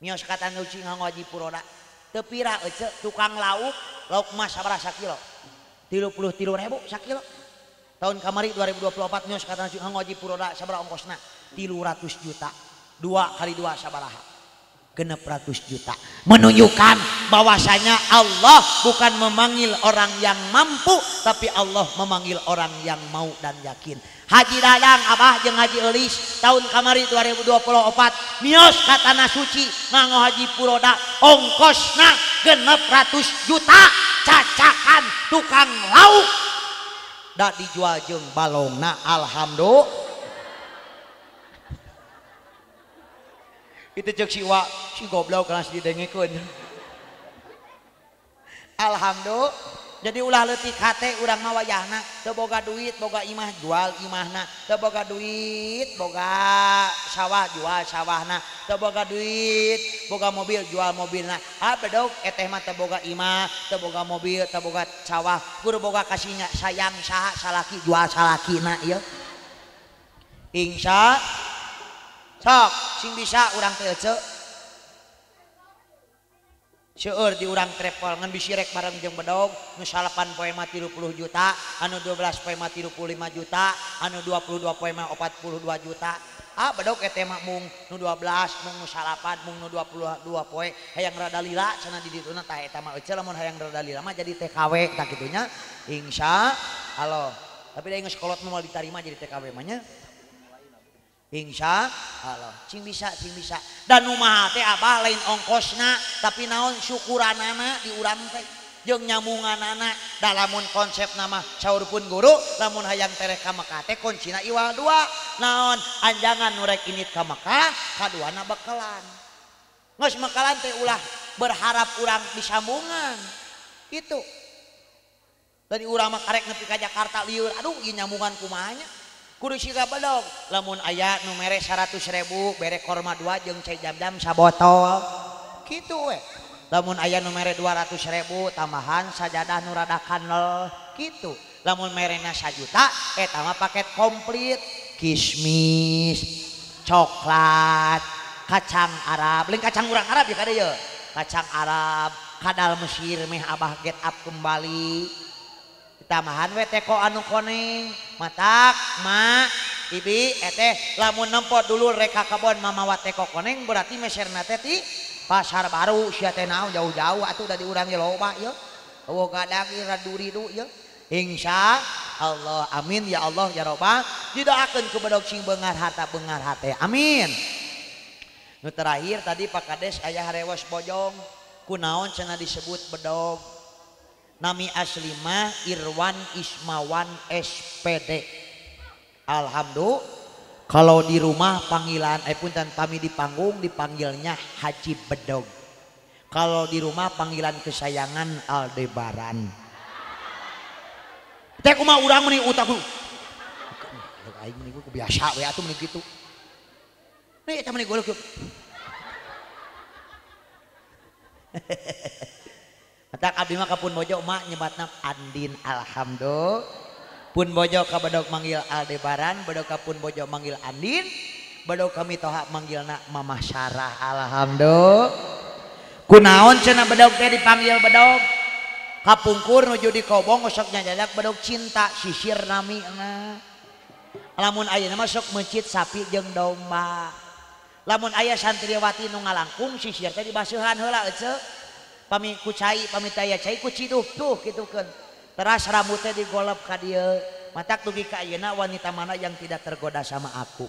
mios ka tanah suci nganggo Haji Puroda teu pira ece tukang lauk mah sabaraha sakilo 33.000 sakilo tahun kamari 2024 mios ka tanah suci nganggo Haji Puroda sabaraha ongkosna 300 juta 2 kali 2 sabaraha 600 juta, menunjukkan bahwasanya Allah bukan memanggil orang yang mampu, tapi Allah memanggil orang yang mau dan yakin. Haji Dadang Abah jeung Haji Eulis tahun kamari 2024 mios ka tanah suci nganggo Haji Puroda ongkosna 600 juta, cacakan tukang lauk da dijual jeung balongna. Alhamdulillah. Itu cek si goblok kelas didengekeun. Alhamdulillah. Jadi ulah leutik hate urang mah wayahna teu boga duit boga imah jual imahna, teu boga duit boga sawah jual sawahna, teu boga duit boga mobil jual mobilna. Bedog eteh mah teu boga imah, teu boga mobil, teu boga sawah, kudu boga kasihnya sayang saha salaki jual salakina ieu. Insya sok sing bisa urang teh ece seueur di urang travel ngan bisi rek bareng jeung bedog nu 8 poe mah 30 juta, anu 12 poe mah 35 juta, anu 22 poe mah 42 juta. Bedog eta mah mung nu 12 mung nu 8 mung nu 22 poe hayang rada lila cenah di dituna tah eta mah ece lamun hayang rada lila mah jadi TKW tah kitunya insyaallah. Tapi da geus kolot mah ditarima jadi TKW mah nya. Insya Allah cing bisa dan numaha teh Abah lain ongkosna tapi naon syukuranana di urang teh jeung nyamunganana dalamun konsep nama saurpun guru lamun hayang tereh ka Mekah teh kuncina iwal dua naon anjangan nu rek init ka Mekah kaduana bekelan geus bekelan teh ulah berharap urang disambungan gitu tadi urang mah karek nepi ka Jakarta lieur aduh ieu nyamungan kumaha nya kudu siga bedog lamun aya nu mere 100.000 bere korma 2 jeung cai jam-jam sabotol kitu we lamun aya nu mere 200.000 tambahan sajadah nu rada kanel kitu lamun merena 1 juta eta mah paket komplit kismis coklat kacang Arab lain kacang urang Arab ya kada ye kacang Arab kadal Mesir meh Abah get up kembali tambahan we teko anu koneng matak ma ibi eteh lamun nempot dulu reka kabon mamawa teko koneng berarti meserna teh ti pasar baru sia teh naon jauh-jauh atuh da diurang ge loba ye eueuh gadag raduridu ye insya Allah amin ya Allah ya Rabbah didoakeun ku bedog sing beunghar harta beunghar hate amin. Nu terakhir tadi Pak Kades aya harewos bojong kunaon cenah disebut bedog nami asli mah Irwan Ismawan SPD. Alhamdulillah kalau di rumah panggilan punten kami di panggung dipanggilnya Haji Bedog. Kalau di rumah panggilan kesayangan Aldebaran. Teh kumaha urang meni utakku. Aing meni ku biasa we atuh meni kitu. Nih eta meni golek. Matak abdi mah ka Pun Bojo mak nyebatna Andin alhamdulillah. Pun Bojo ka badog manggil Aldebaran, badog ka Pun Bojo manggil Andin, badog kami toha manggilna Mamah Sarah alhamdulillah. Kunaon cenah badog teh dipanggil badog? Kapungkur nuju di kobong sok nyajadak badog cinta sisir nami na. Lamun ayeuna mah sok mencit sapi jeung domba. Lamun aya santriwati nu ngalangkung sisir teh dibaseuhan heula ece. Pami ku cai pami taya cai ku ciduh tuh gitukeun. Teras rambutnya digolep ka dieu. Matak dugi ka ayeuna wanita mana yang tidak tergoda sama aku.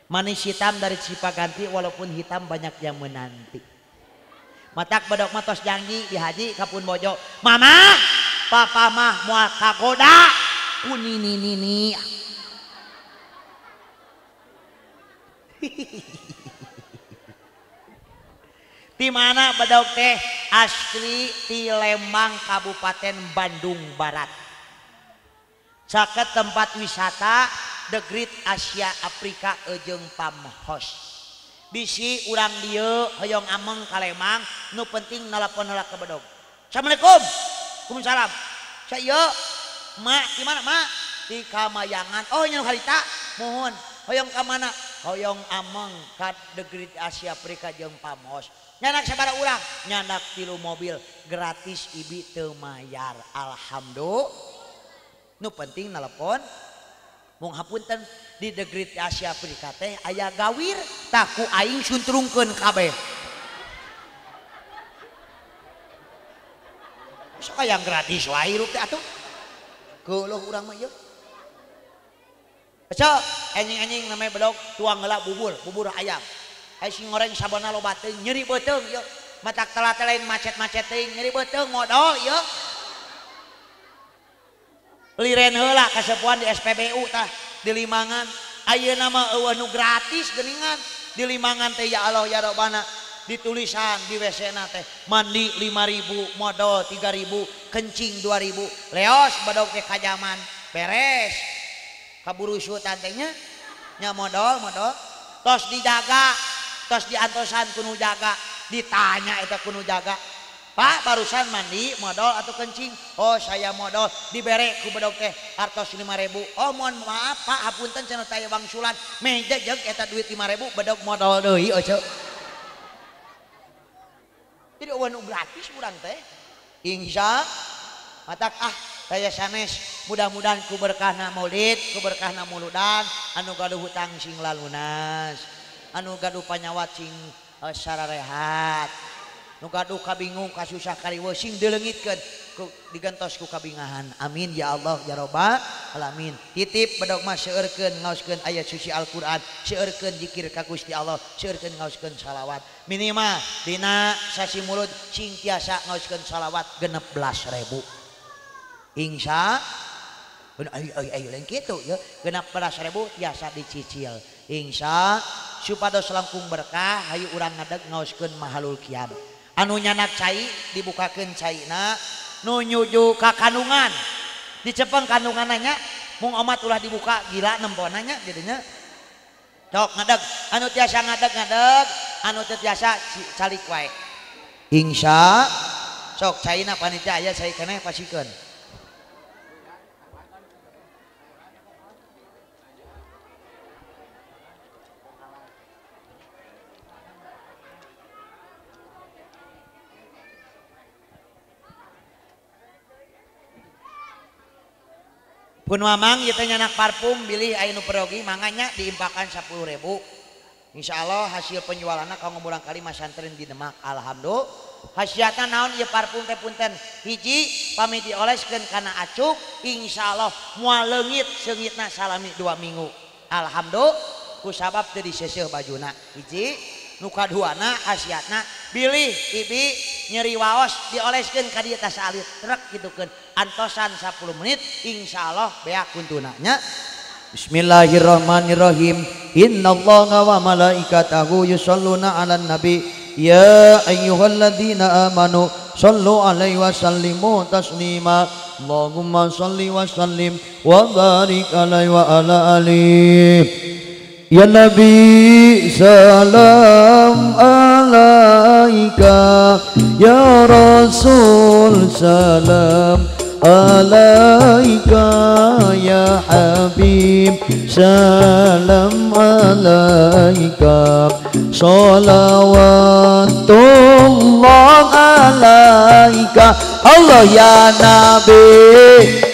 Manis hitam dari Cipaganti walaupun hitam banyak yang menanti. Matak badok matos janji di haji ka Pun Bojo. Mama, papa mah moal kagoda ku nini. Di mana badog teh asli di Lembang Kabupaten Bandung Barat. Caket tempat wisata The Great Asia Afrika jeung Pamhos. Bisi urang dieu hoyong ameng ka Lembang nu penting nelpon heula ka badog. Assalamualaikum. Waalaikumsalam. Saya mak di mana mak? Di Kamayangan. Oh nya harita. Mohon hoyong ka mana? Hoyong ameng ka The Great Asia Afrika jeung Pamhos. Nyanak sabara urang, nyanak 3 mobil gratis ibi teu mayar. Alhamdulillah. Nu penting nelpon. Mung hapunten di The Great Asia Afrika teh aya gawir taku aing suntrungkeun kabeh. Sok aya gratis wae hirup teh atuh. Geuleuh urang mah ieu. Cok, anjing-anjing namanya bedog tuang heula bubur ayam. Ai si ngoreng sabana loba teuing nyeri beuteung ieu. Matak telat lain macet-macet teuing nyeri beuteung modal ieu. Liren heula kasepuan di SPBU tah di Limangan. Ayeuna mah eueuh nu gratis geuningan. Di Limangan teh ya Allah ya Rabbana ditulisan di WC-na teh mandi 5.000 modal 3.000 kencing 2.000 leos badog teh kajaman beres kaburu syutan teh nya modal tos dijaga tos diantosan kuno jaga ditanya eta kuno jaga Pak barusan mandi modal atau kencing oh saya modal dibere ku bedog teh artos 5.000 oh mohon maaf Pak hapunten cenah taya bangsulan meja jeung eta duit 5.000 bedog modal deui oce jadi eueuh gratis urang teh insya matak saya sanes mudah-mudahan ku berkahna maulid ku berkahna muludan anu gaduh hutang sing lalunas anu gaduh panyawat sing sararehat nu gaduh kabingung kasusah kariweuh sing dileungitkeun ku digantos ku kabingahan amin ya Allah ya rabbal alamin titip bedog mah seueurkeun ngaoskeun ayat suci Al-Qur'an seueurkeun zikir ka Gusti Allah seueurkeun ngaoskeun salawat minimal dina sasi mulut sing tiasa ngaoskeun salawat 16.000 insya ayo lain kitu ya 16.000 tiasa dicicil insya supados langkung berkah hayu urang ngadeg ngaoskeun mahalul qiyam anu nyanak cai dibukakeun caina nu nyuju ka kandungan dicepeng kandungannya mung omat ulah dibuka gila nemponanya jadinya tok ngadeg anu tiasa ngadeg anu teu tiasa calik wae insya sok caina panitia aya cai keneh pasikeun pun mamang ieu teh nyanak parfum bilih aya nu perogi manganya diimpakan 10.000 insyaallah hasil penjualanna kanggo murang kali masantren di Demak alhamdulillah hasiatna naon ieu parfum teh punten hiji pami dioleskeun kana acuk insyaallah moal leungit seungitna salami 2 minggu alhamdulillah ku sabab teu diseseuh bajuna hiji nu kaduana hasiatna bilih ibi nyeri waos dioleskeun ka dieu tah saalit trek gitukeun antosan 10 menit insyaallah beak kuntunanya Bismillahirrahmanirrahim innallaha wa malaikatahu yusholluna 'alan nabi يا أيها الذين آمنوا صلوا عليه وسلموا تسليما اللهم صل وسلم وبارك عليه وعلى آله يا نبي سلام عليك يا رسول سلام عليك يا حبيب سلام عليك صلوات الله عليك الله يا نبي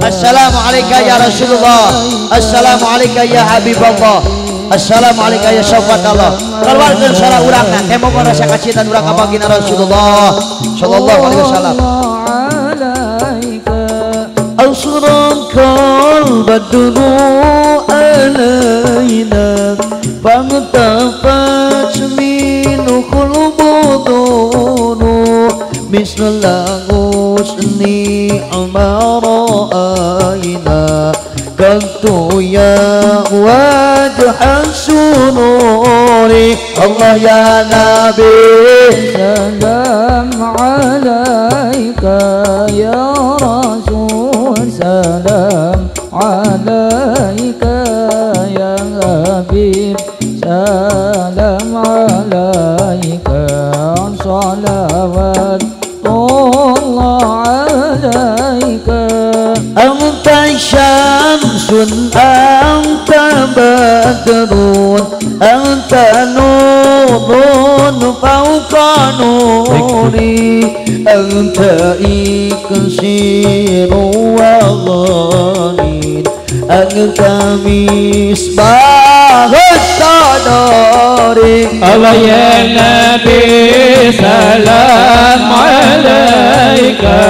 Assalamualaikum ya Rasulullah, Assalamualaikum ya Habibullah, Assalamualaikum ya Syafatallah. Keluarkan salah urangna temo rasa kacitan urang ka baginda Rasulullah sallallahu alaihi wasallam. Asraqal badru alaina fangtafat minhu qulubuna mislallahu husni amara'ina kantu ya wajah sunuri Allah ya Nabi salam alaika ya Rasul salam alaika ya Habib salam alaika salawat Anta syamsun anta badrun anta nurun fauqa nuri anta iksiru wa ghanin anta misbahus sadari Allah ya Nabi salam alaika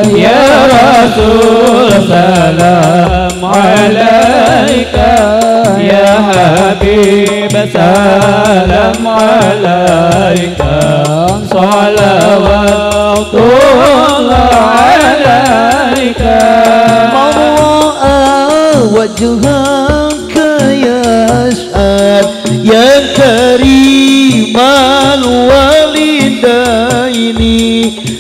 ya Rasul salam alaika ya Habib salam alaika salawatullah alaika mar'a wajhaka yas'ad ya karimal walidaini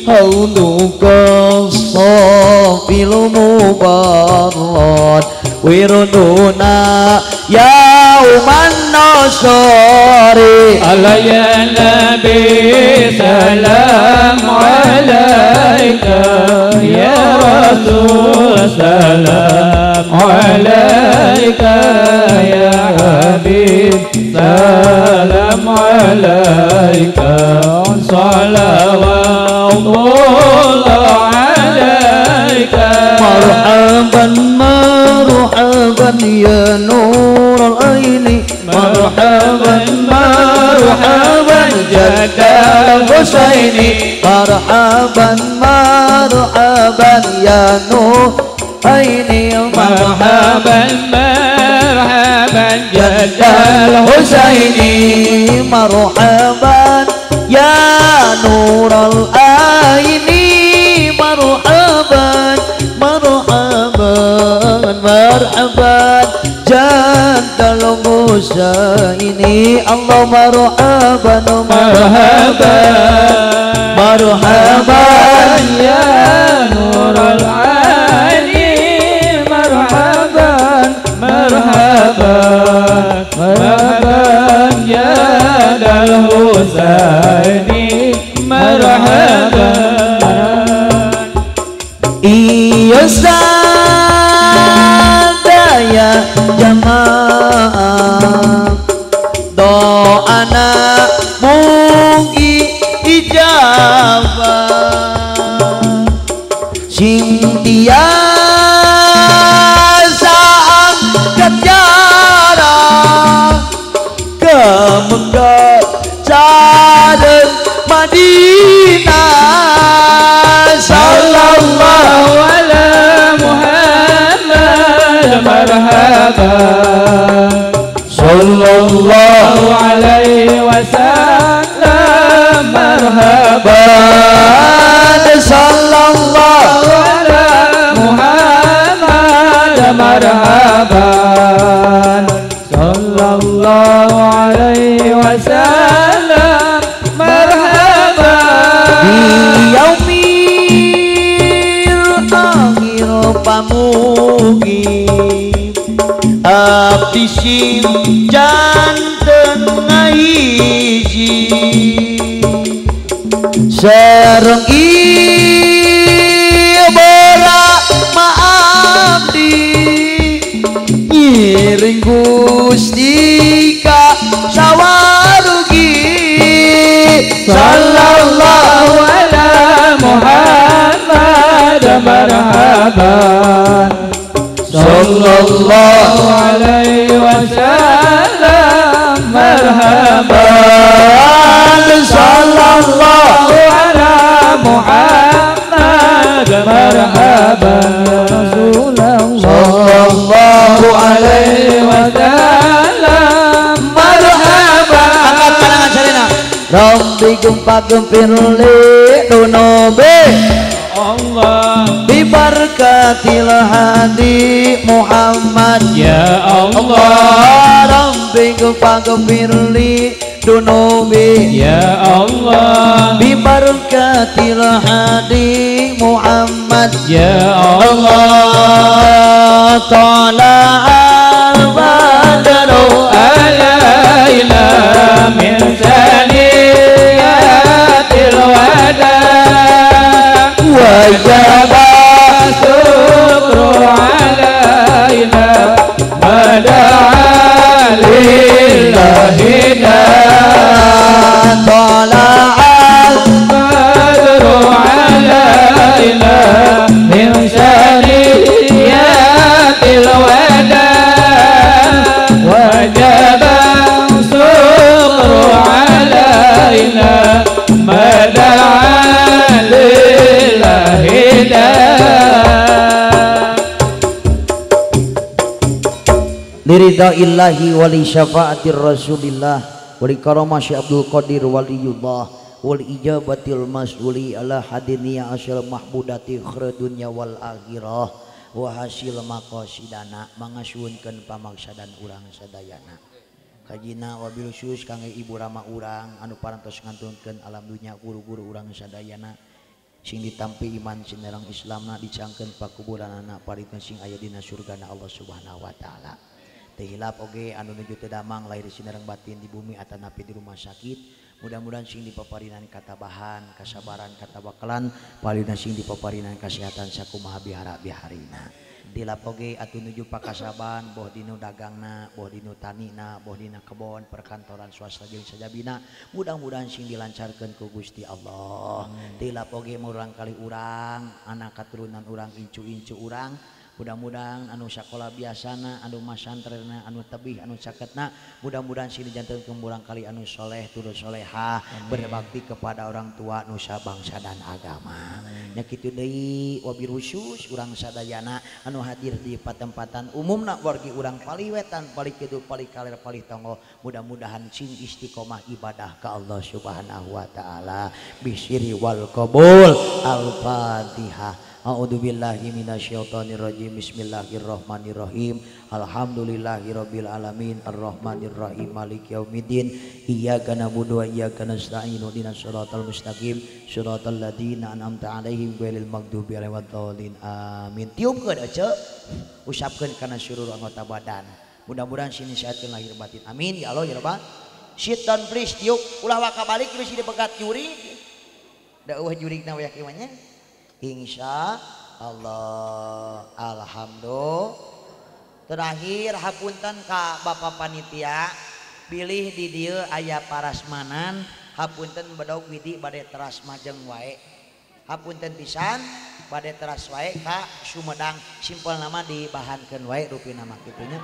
hauduka safil mubarrad wirduna yauman nasari Allah ya Nabi salam alaika ya Rasul salam alaika ya Habib salam alaika salawatullah alaika marhaban marhaban ya nur al-aini marhaban marhaban jadal Husaini marhaban marhaban ya nur aini marhaban marhaban jadal Husaini marhaban ya nur al-aini marhaban marhaban marhaban jadal Husaini Allah marhaban marhaban marhaban ya nur al-aini marhaban marhaban marhaban jadal Husaini marhaban iya sadaya jamaah doana mugi ijabah sing tiasa angkat jarak ke Mekah dan Madinah sallallahu ala Muhammad marhaban sallallahu alaihi wasallam marhaban sallallahu ala Muhammad marhaban marhaban sallallahu alaihi wasallam marhaban di yaumil akhir pamugi abdi sing janten ngahiji sareng ibara maabdi ngiring Gusti ka sawarugi sallallahu ala Muhammad marhaban sallallahu alaihi wasallam marhaban sallallahu ala Muhammad marhaban sallallahu alaihi wasallam marhaban. Angkat pandangan sarena Rabbi gempa gempir le donobe Allah bibarkatil hadi Muhammad ya Allah Rabbi gempa gempir li dunubi ya Allah bibarkatil hadi Muhammad ya Allah ta'ala al-badru alaina min saniyatil wada wajib syukru alaina mada'a lillahina tala'al badru alaina min saniyatil wada wajib syukru alaina mada'a lillahina. liridha illahi wali syafaatir rasulillah wali karamah Syekh Abdul Qadir waliyullah wal ijabatil mas'uli ala hadiniya asyal mahbudati khairu dunya wal akhirah wa hasil maqasidana mangasuhunkeun pamaksadan urang sadayana kajina wabil khusus kangge ibu rama urang anu parantos ngantunkeun alam dunya guru-guru urang sadayana sing ditampi iman sinerang Islamna dicangkeun pakuburanana paritna sing aya dina surgana Allah Subhanahu wa taala. Hilap oge anu nuju teu damang lahir sinerang batin di bumi atanapi di rumah sakit mudah-mudahan sing dipaparinan katabahan kasabaran katabakalan palina sing dipaparinan kesehatan sakumaha bihara-biharina dilap oge atuh nuju pakasaban boh dinu dagangna boh dinu tanina boh dina kebon perkantoran swasta jeung sajabina mudah-mudahan sing dilancarkeun ku Gusti Allah dilap oge murang kali urang anak katurunan urang incu-incu urang mudah-mudahan anu sakola biasana anu masantrena anu tebih anu caketna mudah-mudahan sini janten kemurang kali anu soleh turut solehah berbakti kepada orang tua nusa bangsa dan agama nya kitu deui wabil khusus urang sadayana anu hadir di patempatan umumna wargi urang paliwetan pali kitu pali kaler pali tonggo mudah-mudahan sing istiqomah ibadah ka Allah Subhanahu wa taala bisyiri wal qabul al-fatihah. A'udzubillahi minasyaitonirrajim. Bismillahirrahmanirrahim. Alhamdulillahirabbil alamin arrahmanirrahim maliki yaumiddin. Iyyaka na'budu wa iyyaka nasta'in ihdinas siratal mustaqim siratal ladzina an'amta 'alaihim ghairil maghdubi 'alaihim waddallin. Amin. Tiupkeun ece. Usapkeun kana seluruh anggota badan. Mudah-mudahan sini sehatkeun lahir batin. Amin ya Allah ya Rabbal. Sit down please tiup. Ulah waka balik geus dipegat juri. Da eueuh jurigna we kieu insya Allah. Alhamdulillah. Terakhir hapunten ka Bapak Panitia pilih di dieu aya parasmanan hapunten bedog widi bade teras majeng wae hapunten pisan bade teras wae ka Sumedang simpel nama dibahankeun wae rupina mah kitunya.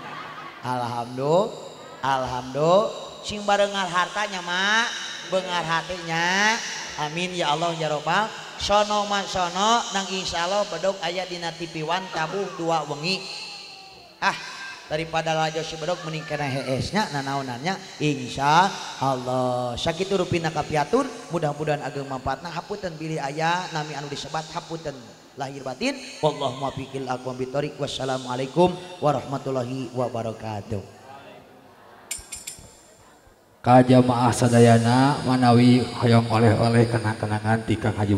Alhamdulillah. Alhamdulillah sing barengal hartanya mah beungar hatinya. Amin ya Allah ya Rabbal. Sono man sono nang insyaallah bedog aya dina tipiwan tabuh 2 wengi. Daripada lajo si bedog mending kana heesnya nanaonannya insya Allah. Sakitu rupina kapiatur mudah-mudahan ageng manfaatna hapunten bilih aya nami anu disebat hapunten lahir batin. Wallahu muwaffiq ila aqwamit thoriq. Wassalamualaikum warahmatullahi wabarakatuh. Ka jamaah sadayana manawi hoyong oleh-oleh kenang-kenangan ti Kang Haji